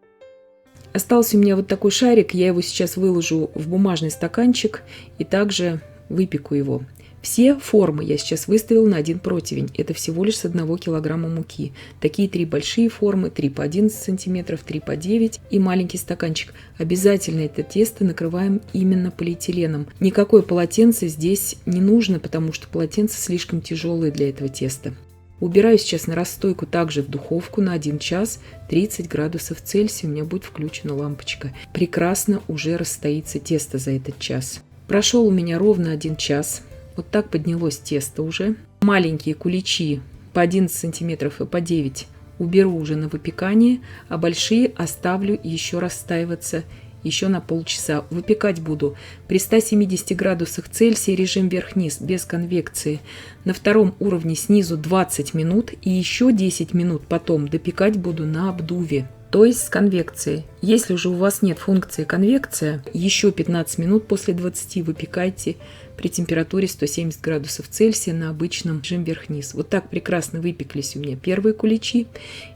Остался у меня вот такой шарик, я его сейчас выложу в бумажный стаканчик и также выпеку его. Все формы я сейчас выставила на один противень, это всего лишь с 1 килограмма муки. Такие 3 большие формы, 3 по 11 сантиметров, 3 по 9 и маленький стаканчик. Обязательно это тесто накрываем именно полиэтиленом. Никакое полотенце здесь не нужно, потому что полотенце слишком тяжелое для этого теста. Убираю сейчас на расстойку также в духовку на 1 час, 30 градусов Цельсия, у меня будет включена лампочка. Прекрасно уже расстоится тесто за этот час. Прошел у меня ровно 1 час. Вот так поднялось тесто уже. Маленькие куличи по 11 сантиметров и по 9 уберу уже на выпекание, а большие оставлю еще расстаиваться еще на полчаса. Выпекать буду при 170 градусах Цельсия, режим вверх-вниз, без конвекции. На втором уровне снизу 20 минут и еще 10 минут потом допекать буду на обдуве, то есть с конвекцией. Если уже у вас нет функции конвекция, еще 15 минут после 20 выпекайте при температуре 170 градусов Цельсия на обычном режим вверх-вниз. Вот так прекрасно выпеклись у меня первые куличи.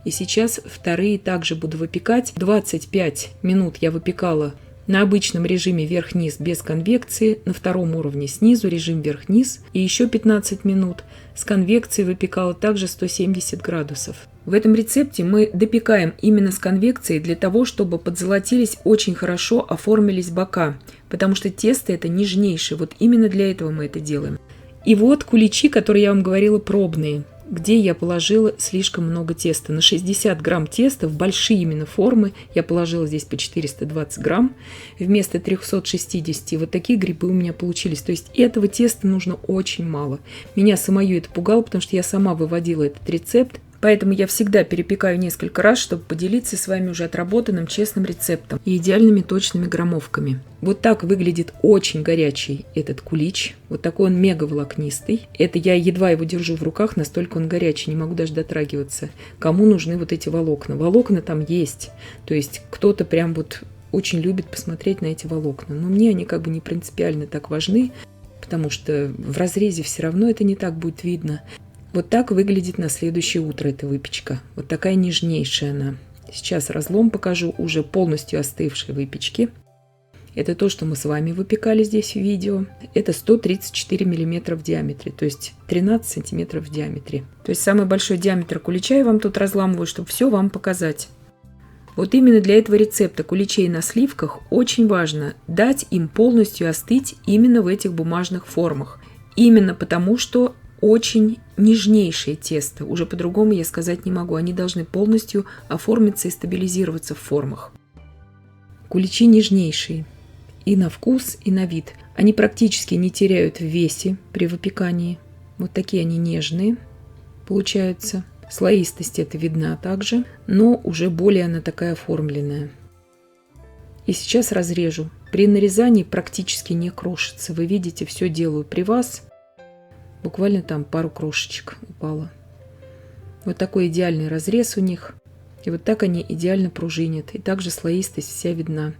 И сейчас вторые также буду выпекать. 25 минут я выпекала на обычном режиме вверх-вниз без конвекции, на втором уровне снизу режим вверх-вниз, и еще 15 минут с конвекцией выпекала также 170 градусов. В этом рецепте мы допекаем именно с конвекцией для того, чтобы подзолотились, очень хорошо оформились бока, потому что тесто это нежнейшее, вот именно для этого мы это делаем. И вот куличи, которые я вам говорила, пробные, где я положила слишком много теста. На 60 грамм теста в большие именно формы я положила здесь по 420 грамм. Вместо 360 вот такие грибы у меня получились. То есть этого теста нужно очень мало. Меня самую это пугало, потому что я сама выводила этот рецепт. Поэтому я всегда перепекаю несколько раз, чтобы поделиться с вами уже отработанным честным рецептом и идеальными точными граммовками. Вот так выглядит очень горячий этот кулич. Вот такой он мега волокнистый. Это я едва его держу в руках, настолько он горячий, не могу даже дотрагиваться. Кому нужны вот эти волокна? Волокна там есть. То есть кто-то прям вот очень любит посмотреть на эти волокна. Но мне они как бы не принципиально так важны, потому что в разрезе все равно это не так будет видно. Вот так выглядит на следующее утро эта выпечка. Вот такая нежнейшая она. Сейчас разлом покажу уже полностью остывшей выпечки. Это то, что мы с вами выпекали здесь в видео. Это 134 мм в диаметре, то есть 13 сантиметров в диаметре. То есть самый большой диаметр кулича я вам тут разламываю, чтобы все вам показать. Вот именно для этого рецепта куличей на сливках очень важно дать им полностью остыть именно в этих бумажных формах. Именно потому, что очень нежнейшее тесто. Уже по-другому я сказать не могу. Они должны полностью оформиться и стабилизироваться в формах. Куличи нежнейшие. И на вкус, и на вид. Они практически не теряют в весе при выпекании. Вот такие они нежные получаются. Слоистость это видна также, но уже более она такая оформленная. И сейчас разрежу. При нарезании практически не крошится. Вы видите, все делаю при вас. Буквально там пару крошечек упало. Вот такой идеальный разрез у них. И вот так они идеально пружинят. И также слоистость вся видна.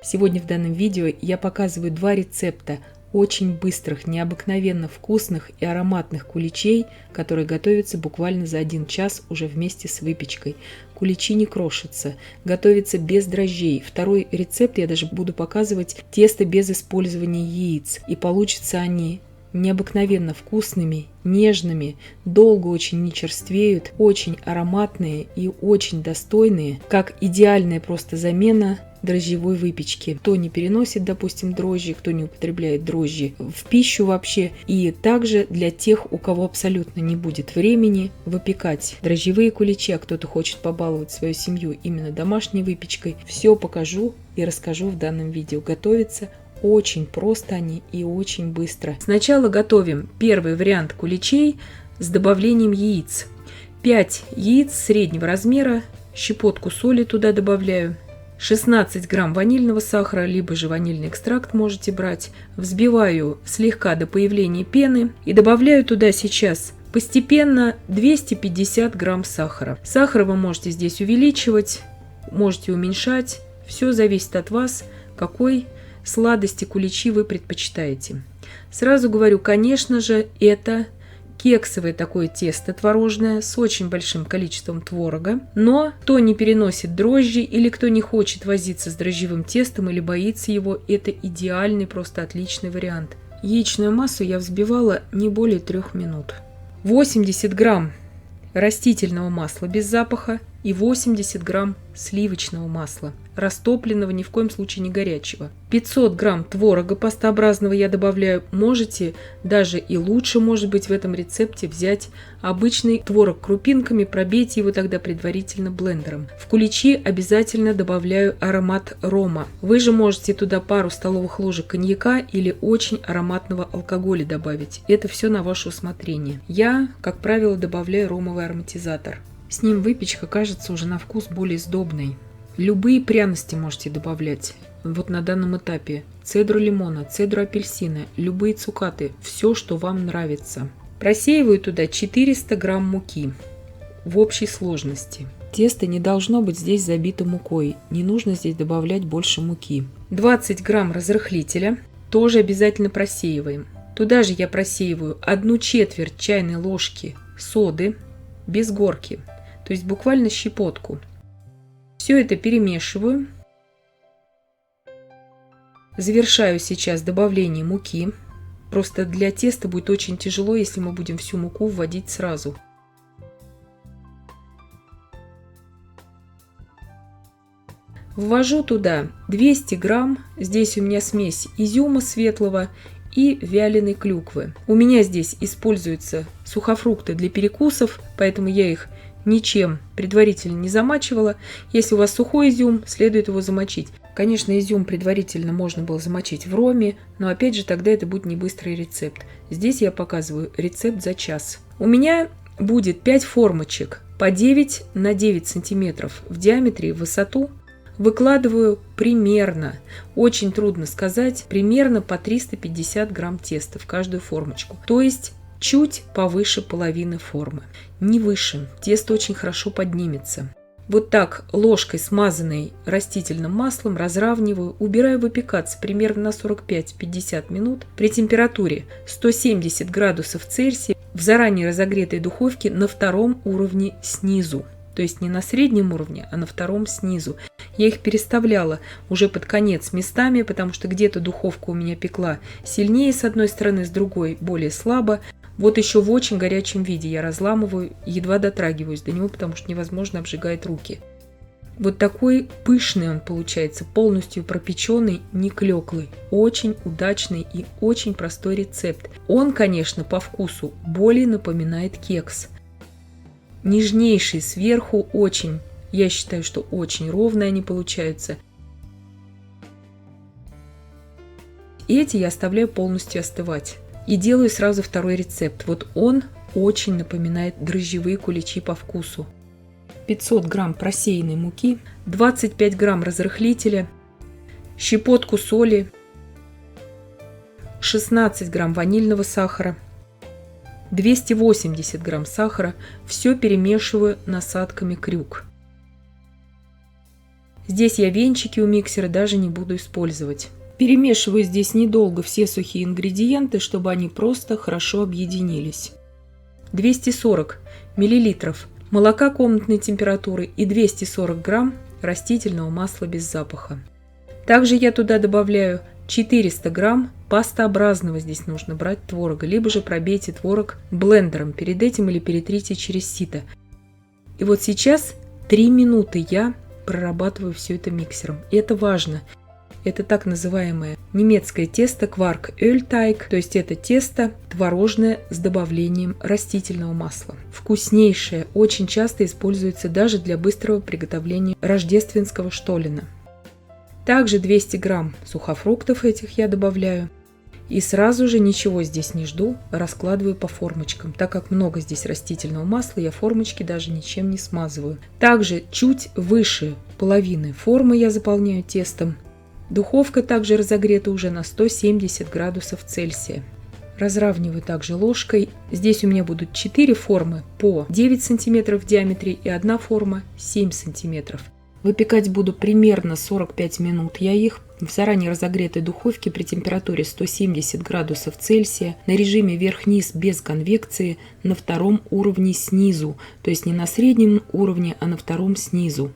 Сегодня в данном видео я показываю два рецепта очень быстрых, необыкновенно вкусных и ароматных куличей, которые готовятся буквально за 1 час уже вместе с выпечкой. Куличи не крошатся, готовятся без дрожжей. Второй рецепт я даже буду показывать тесто без использования яиц. И получатся они необыкновенно вкусными, нежными, долго очень не черствеют, очень ароматные и очень достойные, как идеальная просто замена дрожжевой выпечки. Кто не переносит, допустим, дрожжи, кто не употребляет дрожжи в пищу вообще. И также для тех, у кого абсолютно не будет времени выпекать дрожжевые куличи, а кто-то хочет побаловать свою семью именно домашней выпечкой. Все покажу и расскажу в данном видео. Готовится очень просто они и очень быстро. Сначала готовим первый вариант куличей с добавлением яиц. 5 яиц среднего размера, щепотку соли туда добавляю, 16 грамм ванильного сахара, либо же ванильный экстракт можете брать. Взбиваю слегка до появления пены и добавляю туда сейчас постепенно 250 грамм сахара. Сахар вы можете здесь увеличивать, можете уменьшать. Все зависит от вас, какой сладости куличи вы предпочитаете. Сразу говорю, конечно же, это кексовое такое тесто творожное с очень большим количеством творога. Но кто не переносит дрожжи или кто не хочет возиться с дрожжевым тестом или боится его, это идеальный, просто отличный вариант. Яичную массу я взбивала не более 3 минут. 80 грамм растительного масла без запаха и 80 грамм сливочного масла, растопленного, ни в коем случае не горячего. 500 грамм творога пастообразного я добавляю. Можете даже и лучше, может быть, в этом рецепте взять обычный творог крупинками, пробейте его тогда предварительно блендером. В куличи обязательно добавляю аромат рома. Вы же можете туда пару столовых ложек коньяка или очень ароматного алкоголя добавить. Это все на ваше усмотрение. Я, как правило, добавляю ромовый ароматизатор. С ним выпечка кажется уже на вкус более сдобной. Любые пряности можете добавлять. Вот на данном этапе цедру лимона, цедру апельсина, любые цукаты, все, что вам нравится. Просеиваю туда 400 грамм муки в общей сложности. Тесто не должно быть здесь забито мукой, не нужно здесь добавлять больше муки. 20 грамм разрыхлителя тоже обязательно просеиваем. Туда же я просеиваю 1/4 чайной ложки соды без горки, то есть буквально щепотку. Все это перемешиваю. Завершаю сейчас добавление муки. Просто для теста будет очень тяжело, если мы будем всю муку вводить сразу. Ввожу туда 200 грамм, здесь у меня смесь изюма светлого и вяленой клюквы. У меня здесь используются сухофрукты для перекусов, поэтому я их ничем предварительно не замачивала. Если у вас сухой изюм, следует его замочить. Конечно, изюм предварительно можно было замочить в роме, но опять же тогда это будет не быстрый рецепт. Здесь я показываю рецепт за час. У меня будет 5 формочек по 9 на 9 сантиметров в диаметре и в высоту. Выкладываю примерно, очень трудно сказать, примерно по 350 грамм теста в каждую формочку. То есть чуть повыше половины формы. Не выше, тесто очень хорошо поднимется. Вот так ложкой, смазанной растительным маслом, разравниваю, убираю выпекаться примерно на 45-50 минут при температуре 170 градусов Цельсия в заранее разогретой духовке на 2-м уровне снизу. То есть не на среднем уровне, а на 2-м снизу. Я их переставляла уже под конец местами, потому что где-то духовка у меня пекла сильнее с одной стороны, с другой более слабо. Вот еще в очень горячем виде я разламываю, едва дотрагиваюсь до него, потому что невозможно, обжигает руки. Вот такой пышный он получается, полностью пропеченный, не клеклый. Очень удачный и очень простой рецепт. Он, конечно, по вкусу более напоминает кекс. Нежнейший сверху, очень, я считаю, что очень ровные они получаются. Эти я оставляю полностью остывать. И делаю сразу второй рецепт. Вот он очень напоминает дрожжевые куличи по вкусу. 500 грамм просеянной муки, 25 грамм разрыхлителя, щепотку соли, 16 грамм ванильного сахара, 280 грамм сахара. Все перемешиваю насадками крюк. Здесь я венчики у миксера даже не буду использовать. Перемешиваю здесь недолго все сухие ингредиенты, чтобы они просто хорошо объединились. 240 мл молока комнатной температуры и 240 грамм растительного масла без запаха. Также я туда добавляю 400 грамм пастообразного, здесь нужно брать творога, либо же пробейте творог блендером перед этим или перетрите через сито. И вот сейчас 3 минуты я прорабатываю все это миксером. И это важно. Это так называемое немецкое тесто Quark-Ölteig, то есть это тесто творожное с добавлением растительного масла. Вкуснейшее, очень часто используется даже для быстрого приготовления рождественского штоллена. Также 200 грамм сухофруктов этих я добавляю. И сразу же ничего здесь не жду, раскладываю по формочкам. Так как много здесь растительного масла, я формочки даже ничем не смазываю. Также чуть выше половины формы я заполняю тестом. Духовка также разогрета уже на 170 градусов Цельсия. Разравниваю также ложкой. Здесь у меня будут 4 формы по 9 см в диаметре и 1 форма 7 см. Выпекать буду примерно 45 минут. Я их в заранее разогретой духовке при температуре 170 градусов Цельсия на режиме вверх-вниз без конвекции на 2-м уровне снизу. То есть не на среднем уровне, а на 2-м снизу.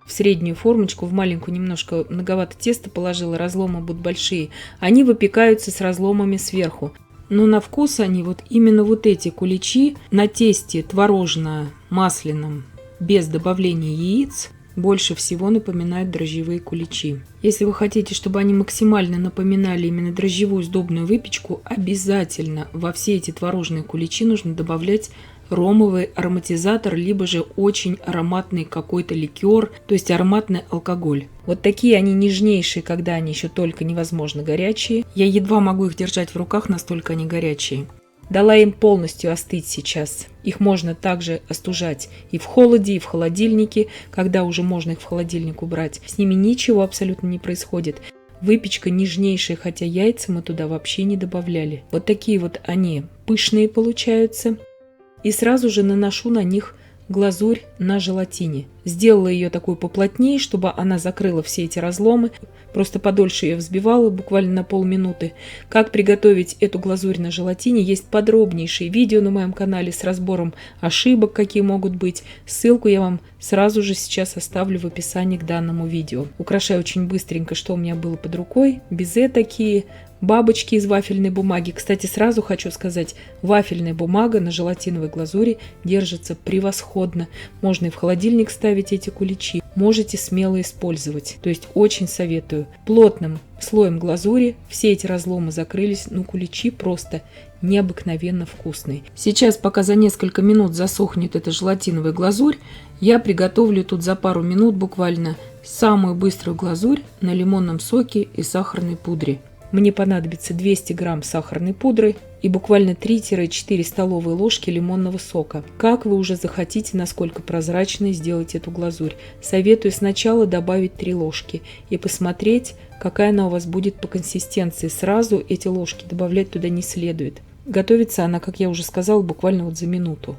В среднюю формочку, в маленькую немножко многовато теста положила, разломы будут большие. Они выпекаются с разломами сверху. Но на вкус они вот именно вот эти куличи на тесте творожно-масляном без добавления яиц больше всего напоминают дрожжевые куличи. Если вы хотите, чтобы они максимально напоминали именно дрожжевую сдобную выпечку, обязательно во все эти творожные куличи нужно добавлять ромовый ароматизатор, либо же очень ароматный какой-то ликер, то есть ароматный алкоголь. Вот такие они нежнейшие, когда они еще только невозможно горячие. Я едва могу их держать в руках, настолько они горячие. Дала им полностью остыть сейчас. Их можно также остужать и в холоде, и в холодильнике, когда уже можно их в холодильник убрать. С ними ничего абсолютно не происходит. Выпечка нежнейшая, хотя яйца мы туда вообще не добавляли. Вот такие вот они пышные получаются. И сразу же наношу на них глазурь на желатине. Сделала ее такой поплотнее, чтобы она закрыла все эти разломы. Просто подольше ее взбивала, буквально на полминуты. Как приготовить эту глазурь на желатине, есть подробнейшие видео на моем канале с разбором ошибок, какие могут быть. Ссылку я вам сразу же сейчас оставлю в описании к данному видео. Украшаю очень быстренько, что у меня было под рукой. Безе такие, бабочки из вафельной бумаги. Кстати, сразу хочу сказать, вафельная бумага на желатиновой глазури держится превосходно. Можно и в холодильник ставить эти куличи. Можете смело использовать. То есть очень советую. Плотным слоем глазури все эти разломы закрылись. Ну, куличи просто необыкновенно вкусные. Сейчас, пока за несколько минут засохнет эта желатиновая глазурь, я приготовлю тут за пару минут буквально самую быструю глазурь на лимонном соке и сахарной пудре. Мне понадобится 200 грамм сахарной пудры и буквально 3-4 столовые ложки лимонного сока. Как вы уже захотите, насколько прозрачной сделать эту глазурь. Советую сначала добавить 3 ложки и посмотреть, какая она у вас будет по консистенции. Сразу эти ложки добавлять туда не следует. Готовится она, как я уже сказала, буквально вот за минуту.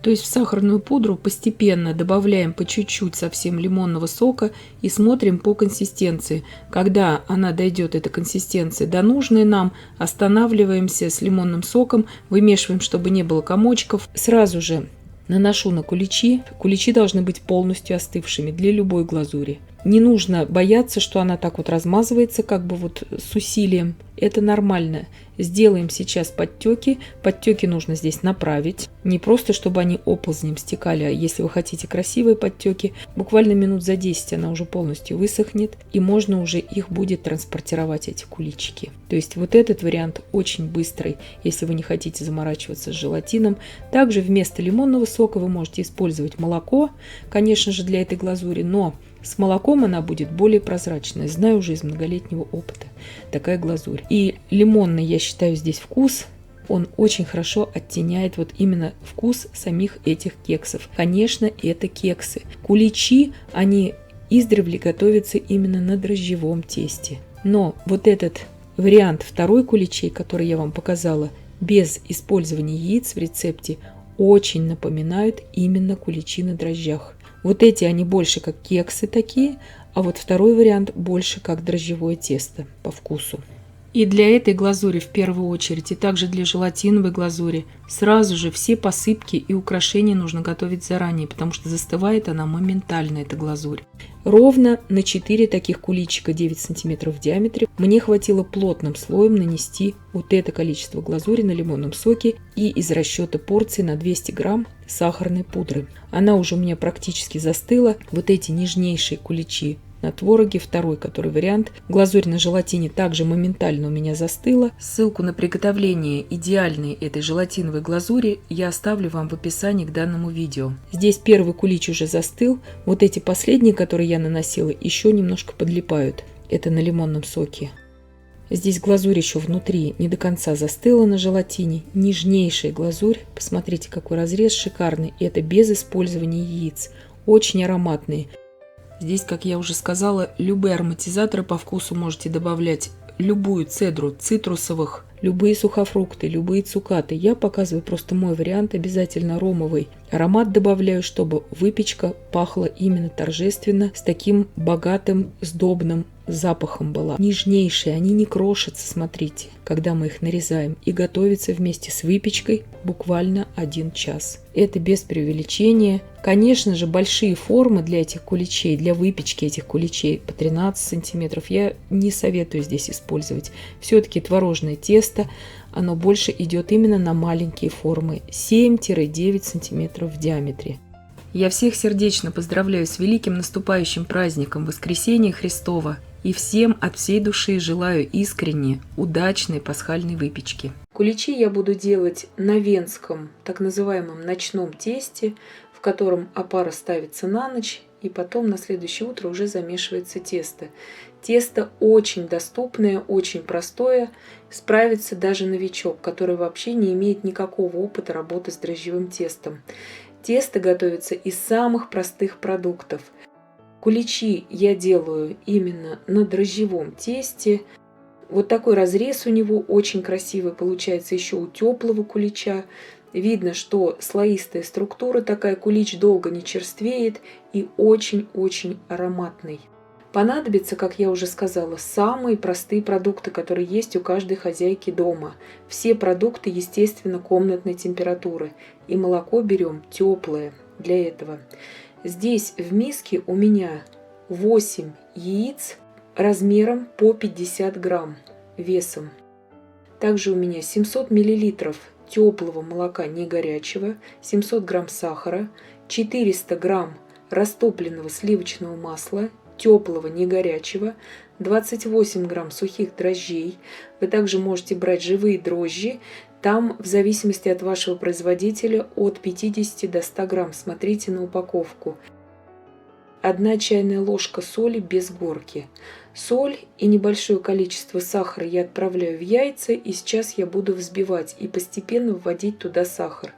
То есть в сахарную пудру постепенно добавляем по чуть-чуть совсем лимонного сока и смотрим по консистенции. Когда она дойдет, эта консистенция, до нужной нам, останавливаемся с лимонным соком, вымешиваем, чтобы не было комочков. Сразу же наношу на куличи. Куличи должны быть полностью остывшими для любой глазури. Не нужно бояться, что она так вот размазывается, как бы вот с усилием. Это нормально. Сделаем сейчас подтеки. Подтеки нужно здесь направить. Не просто, чтобы они оползнем стекали, а если вы хотите красивые подтеки, буквально минут за 10 она уже полностью высохнет, и можно уже их будет транспортировать, эти куличики. То есть вот этот вариант очень быстрый, если вы не хотите заморачиваться с желатином. Также вместо лимонного сока вы можете использовать молоко, конечно же, для этой глазури, но с молоком она будет более прозрачная. Знаю уже из многолетнего опыта такая глазурь. И лимонный, я считаю, здесь вкус, он очень хорошо оттеняет вот именно вкус самих этих кексов. Конечно, это кексы. Куличи, они издревле готовятся именно на дрожжевом тесте. Но вот этот вариант второй куличей, который я вам показала, без использования яиц в рецепте, очень напоминают именно куличи на дрожжах. Вот эти они больше как кексы такие, а вот второй вариант больше как дрожжевое тесто по вкусу. И для этой глазури в первую очередь, и также для желатиновой глазури, сразу же все посыпки и украшения нужно готовить заранее, потому что застывает она моментально, эта глазурь. Ровно на 4 таких куличика 9 см в диаметре мне хватило плотным слоем нанести вот это количество глазури на лимонном соке и из расчета порции на 200 грамм сахарной пудры. Она уже у меня практически застыла. Вот эти нежнейшие куличи на твороге, второй, который вариант. Глазурь на желатине также моментально у меня застыла. Ссылку на приготовление идеальной этой желатиновой глазури я оставлю вам в описании к данному видео. Здесь первый кулич уже застыл. Вот эти последние, которые я наносила, еще немножко подлипают. Это на лимонном соке. Здесь глазурь еще внутри не до конца застыла на желатине. Нежнейшая глазурь. Посмотрите, какой разрез шикарный. И это без использования яиц. Очень ароматные. Здесь, как я уже сказала, любые ароматизаторы по вкусу можете добавлять. Любую цедру цитрусовых, любые сухофрукты, любые цукаты. Я показываю просто мой вариант, обязательно ромовый. Аромат добавляю, чтобы выпечка пахла именно торжественно, с таким богатым, сдобным запахом была. Нежнейшие, они не крошатся, смотрите, когда мы их нарезаем. И готовятся вместе с выпечкой буквально 1 час. Это без преувеличения. Конечно же, большие формы для этих куличей, для выпечки этих куличей по 13 сантиметров я не советую здесь использовать. Все-таки творожное тесто, оно больше идет именно на маленькие формы, 7-9 сантиметров в диаметре. Я всех сердечно поздравляю с великим наступающим праздником Воскресения Христова и всем от всей души желаю искренне удачной пасхальной выпечки. Куличи я буду делать на венском, так называемом ночном тесте, в котором опара ставится на ночь и потом на следующее утро уже замешивается тесто. Тесто очень доступное, очень простое, справится даже новичок, который вообще не имеет никакого опыта работы с дрожжевым тестом. Тесто готовится из самых простых продуктов. Куличи я делаю именно на дрожжевом тесте. Вот такой разрез у него очень красивый получается еще у теплого кулича. Видно, что слоистая структура такая, кулич долго не черствеет и очень-очень ароматный. Понадобятся, как я уже сказала, самые простые продукты, которые есть у каждой хозяйки дома. Все продукты, естественно, комнатной температуры. И молоко берем теплое для этого. Здесь в миске у меня 8 яиц размером по 50 грамм весом. Также у меня 700 миллилитров теплого молока, не горячего, 700 грамм сахара, 400 грамм растопленного сливочного масла, теплого, не горячего, 28 грамм сухих дрожжей. Вы также можете брать живые дрожжи. Там, в зависимости от вашего производителя, от 50 до 100 грамм. Смотрите на упаковку. 1 чайная ложка соли без горки. Соль и небольшое количество сахара я отправляю в яйца, и сейчас я буду взбивать и постепенно вводить туда сахар.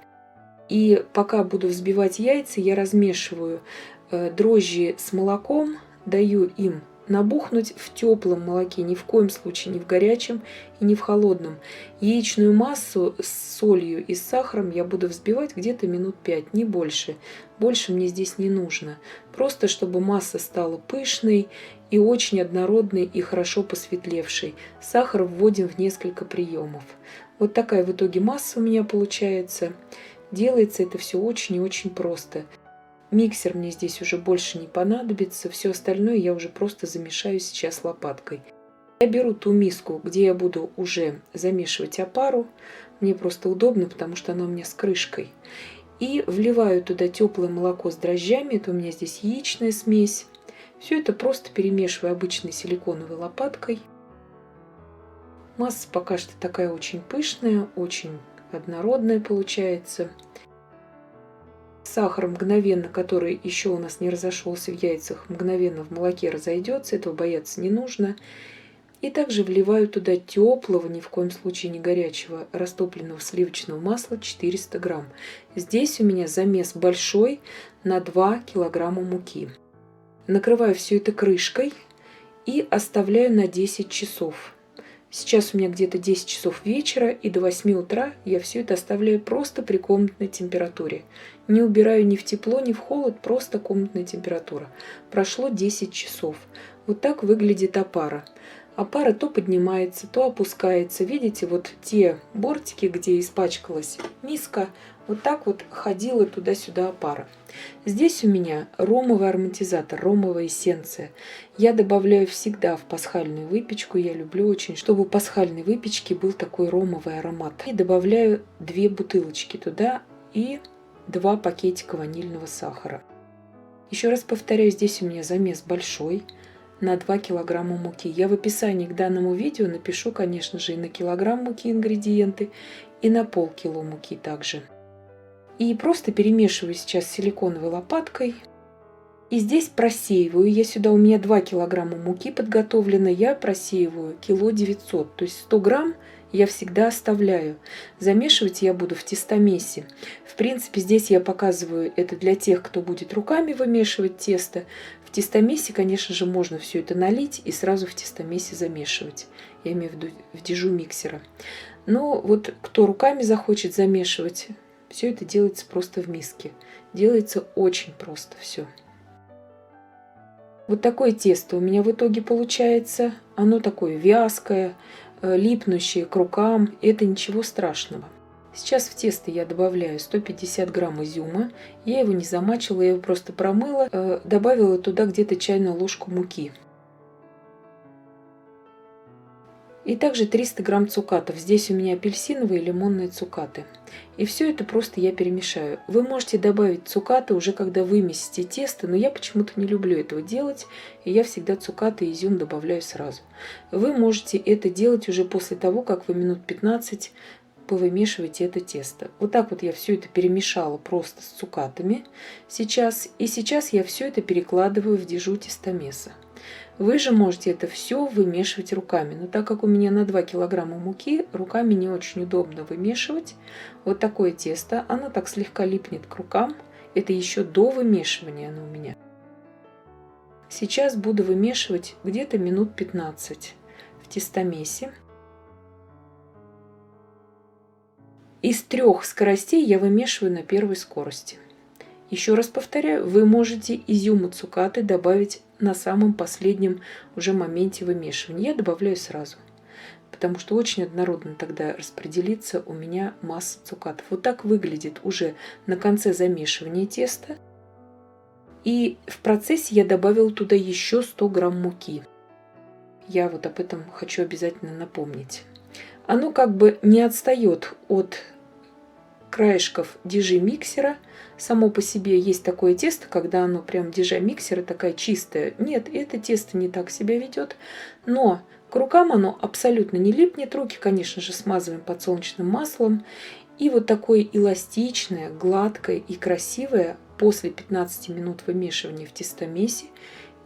И пока буду взбивать яйца, я размешиваю дрожжи с молоком, даю им набухнуть в теплом молоке, ни в коем случае не в горячем и не в холодном. Яичную массу с солью и с сахаром я буду взбивать где-то минут 5, не больше. Больше мне здесь не нужно. Просто чтобы масса стала пышной и очень однородной и хорошо посветлевшей. Сахар вводим в несколько приемов. Вот такая в итоге масса у меня получается. Делается это все очень и очень просто. Миксер мне здесь уже больше не понадобится, все остальное я уже просто замешаю сейчас лопаткой. Я беру ту миску, где я буду уже замешивать опару, мне просто удобно, потому что она у меня с крышкой. И вливаю туда теплое молоко с дрожжами, это у меня здесь яичная смесь. Все это просто перемешиваю обычной силиконовой лопаткой. Масса пока что такая очень пышная, очень однородная получается. Сахар мгновенно, который еще у нас не разошелся в яйцах, мгновенно в молоке разойдется, этого бояться не нужно. И также вливаю туда теплого, ни в коем случае не горячего, растопленного сливочного масла 400 грамм. Здесь у меня замес большой на 2 килограмма муки. Накрываю все это крышкой и оставляю на 10 часов. Сейчас у меня где-то 10 часов вечера, и до 8 утра я все это оставляю просто при комнатной температуре. Не убираю ни в тепло, ни в холод, просто комнатная температура. Прошло 10 часов. Вот так выглядит опара. Опара то поднимается, то опускается. Видите, вот те бортики, где испачкалась миска, вот так вот ходила туда-сюда опара. Здесь у меня ромовый ароматизатор, ромовая эссенция. Я добавляю всегда в пасхальную выпечку. Я люблю очень, чтобы у пасхальной выпечки был такой ромовый аромат. И добавляю 2 бутылочки туда и 2 пакетика ванильного сахара. Еще раз повторяю, здесь у меня замес большой на 2 килограмма муки. Я в описании к данному видео напишу, конечно же, и на килограмм муки ингредиенты, и на полкило муки также. И просто перемешиваю сейчас силиконовой лопаткой. И здесь просеиваю. У меня 2 килограмма муки подготовлено. Я просеиваю 900 кг. То есть 100 грамм я всегда оставляю. Замешивать я буду в тестомесе. В принципе, здесь я показываю это для тех, кто будет руками вымешивать тесто. В тестомесе, конечно же, можно все это налить и сразу в тестомесе замешивать. Я имею в виду в дежу миксера. Но вот кто руками захочет замешивать, все это делается просто в миске. Делается очень просто все. Вот такое тесто у меня в итоге получается. Оно такое вязкое, липнущее к рукам. Это ничего страшного. Сейчас в тесто я добавляю 150 грамм изюма. Я его не замачивала, я его просто промыла. Добавила туда где-то чайную ложку муки. И также 300 грамм цукатов. Здесь у меня апельсиновые и лимонные цукаты. И все это просто я перемешаю. Вы можете добавить цукаты уже когда вымесите тесто, но я почему-то не люблю этого делать. И я всегда цукаты и изюм добавляю сразу. Вы можете это делать уже после того, как вы минут 15 повымешиваете это тесто. Вот так вот я все это перемешала просто с цукатами сейчас. И сейчас я все это перекладываю в дежу тестомеса. Вы же можете это все вымешивать руками. Но так как у меня на 2 килограмма муки, руками не очень удобно вымешивать. Вот такое тесто, оно так слегка липнет к рукам. Это еще до вымешивания оно у меня. Сейчас буду вымешивать где-то минут 15 в тестомесе. Из 3 скоростей я вымешиваю на первой скорости. Еще раз повторяю, вы можете изюму цукаты добавить на самом последнем уже моменте вымешивания. Я добавляю сразу, потому что очень однородно тогда распределится у меня масса цукатов. Вот так выглядит уже на конце замешивания теста. И в процессе я добавила туда еще 100 грамм муки. Я вот об этом хочу обязательно напомнить. Оно как бы не отстает от краешков дижи-миксера. Само по себе есть такое тесто, когда оно прям дижа-миксера такая чистая. Нет, это тесто не так себя ведет, но к рукам оно абсолютно не липнет. Руки, конечно же, смазываем подсолнечным маслом. И вот такое эластичное, гладкое и красивое после 15 минут вымешивания в тестомесе.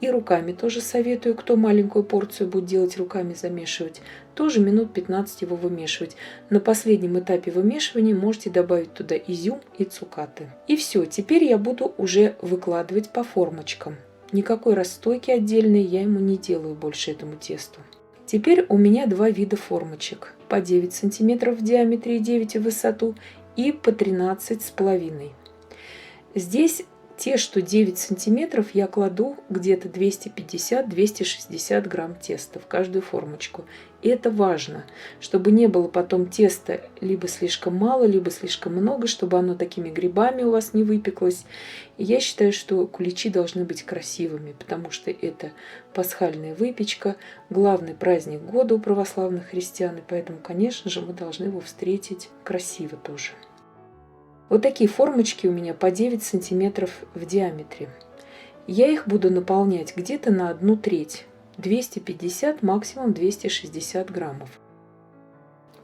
И руками тоже советую, кто маленькую порцию будет делать, руками замешивать, тоже минут 15 его вымешивать. На последнем этапе вымешивания можете добавить туда изюм и цукаты. И все, теперь я буду уже выкладывать по формочкам. Никакой расстойки отдельной я ему не делаю больше этому тесту. Теперь у меня 2 вида формочек. По 9 см в диаметре и 9 в высоту и по 13,5. Здесь те, что 9 сантиметров, я кладу где-то 250-260 грамм теста в каждую формочку. И это важно, чтобы не было потом теста либо слишком мало, либо слишком много, чтобы оно такими грибами у вас не выпеклось. И я считаю, что куличи должны быть красивыми, потому что это пасхальная выпечка, главный праздник года у православных христиан, и поэтому, конечно же, мы должны его встретить красиво тоже. Вот такие формочки у меня по 9 сантиметров в диаметре. Я их буду наполнять где-то на 1/3. 250, максимум 260 граммов.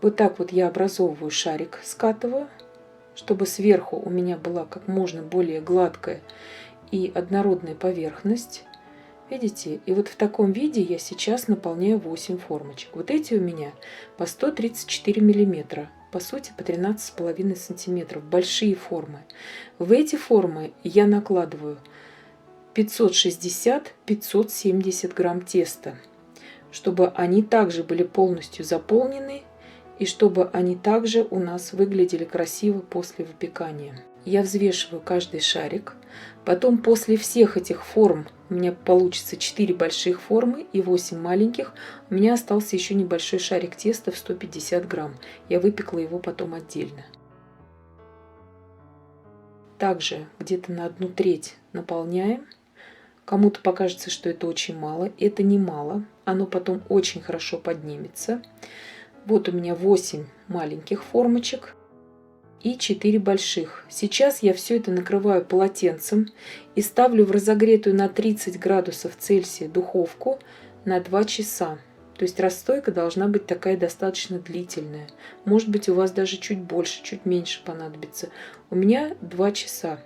Вот так вот я образовываю шарик, скатываю, чтобы сверху у меня была как можно более гладкая и однородная поверхность. Видите? И вот в таком виде я сейчас наполняю 8 формочек. Вот эти у меня по 134 миллиметра. По сути, по 13,5 сантиметров. Большие формы. В эти формы я накладываю 560-570 грамм теста, чтобы они также были полностью заполнены и чтобы они также у нас выглядели красиво после выпекания. Я взвешиваю каждый шарик. Потом после всех этих форм у меня получится 4 больших формы и 8 маленьких. У меня остался еще небольшой шарик теста в 150 грамм. Я выпекла его потом отдельно. Также где-то на 1/3 наполняем. Кому-то покажется, что это очень мало. Это не мало. Оно потом очень хорошо поднимется. Вот у меня 8 маленьких формочек и 4 больших. Сейчас я все это накрываю полотенцем и ставлю в разогретую на 30 градусов Цельсия духовку на 2 часа. То есть расстойка должна быть такая достаточно длительная. Может быть, у вас даже чуть больше, чуть меньше понадобится. У меня 2 часа.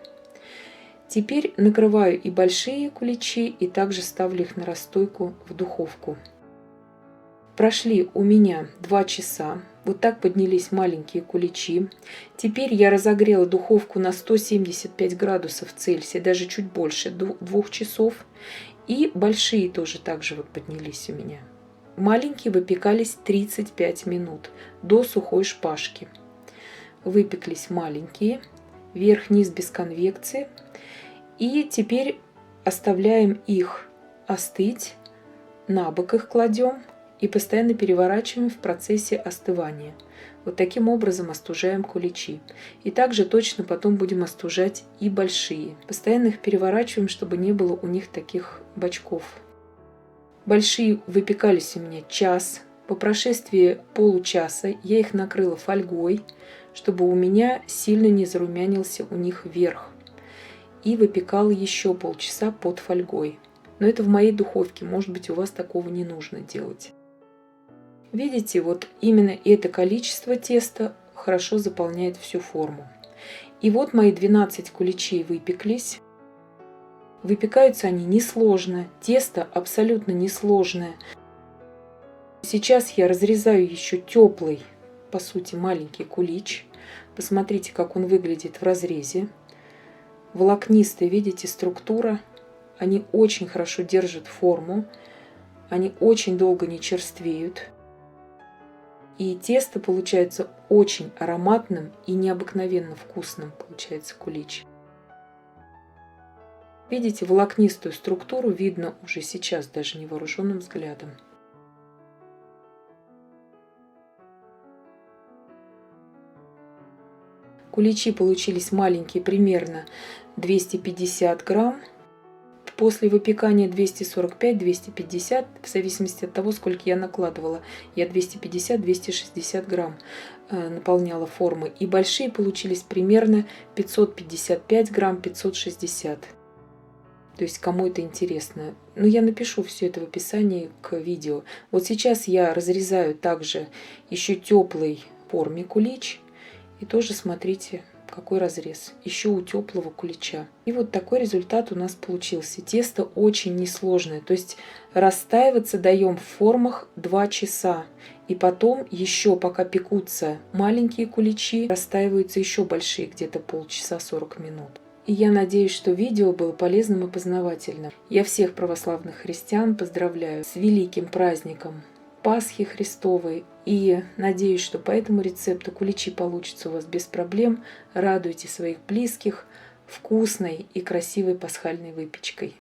Теперь накрываю и большие куличи, и также ставлю их на расстойку в духовку. Прошли у меня 2 часа. Вот так поднялись маленькие куличи. Теперь я разогрела духовку на 175 градусов Цельсия, даже чуть больше 2 часов. И большие тоже так же вот поднялись у меня. Маленькие выпекались 35 минут до сухой шпажки. Выпеклись маленькие, верх-низ без конвекции. И теперь оставляем их остыть, на бок их кладем и постоянно переворачиваем в процессе остывания. Вот таким образом остужаем куличи. И также точно потом будем остужать и большие. Постоянно их переворачиваем, чтобы не было у них таких бочков. Большие выпекались у меня час. По прошествии получаса я их накрыла фольгой, чтобы у меня сильно не зарумянился у них верх. И выпекала еще полчаса под фольгой. Но это в моей духовке. Может быть, у вас такого не нужно делать. Видите, вот именно это количество теста хорошо заполняет всю форму. И вот мои 12 куличей выпеклись. Выпекаются они несложно. Тесто абсолютно несложное. Сейчас я разрезаю еще теплый, по сути, маленький кулич. Посмотрите, как он выглядит в разрезе. Волокнистая, видите, структура. Они очень хорошо держат форму. Они очень долго не черствеют. И тесто получается очень ароматным и необыкновенно вкусным, получается кулич. Видите, волокнистую структуру видно уже сейчас, даже невооруженным взглядом. Куличи получились маленькие, примерно 250 грамм. После выпекания 245-250, в зависимости от того, сколько я накладывала. Я 250-260 грамм наполняла формы. И большие получились примерно 555 грамм, 560. То есть кому это интересно. Но я напишу все это в описании к видео. Вот сейчас я разрезаю также еще теплой форме кулич. И тоже смотрите, какой разрез. Еще у теплого кулича. И вот такой результат у нас получился. Тесто очень несложное. То есть расстаиваться даем в формах 2 часа. И потом еще, пока пекутся маленькие куличи, расстаиваются еще большие, где-то полчаса, 40 минут. И я надеюсь, что видео было полезным и познавательным. Я всех православных христиан поздравляю с великим праздником Пасхи Христовой. И надеюсь, что по этому рецепту куличи получатся у вас без проблем. Радуйте своих близких вкусной и красивой пасхальной выпечкой.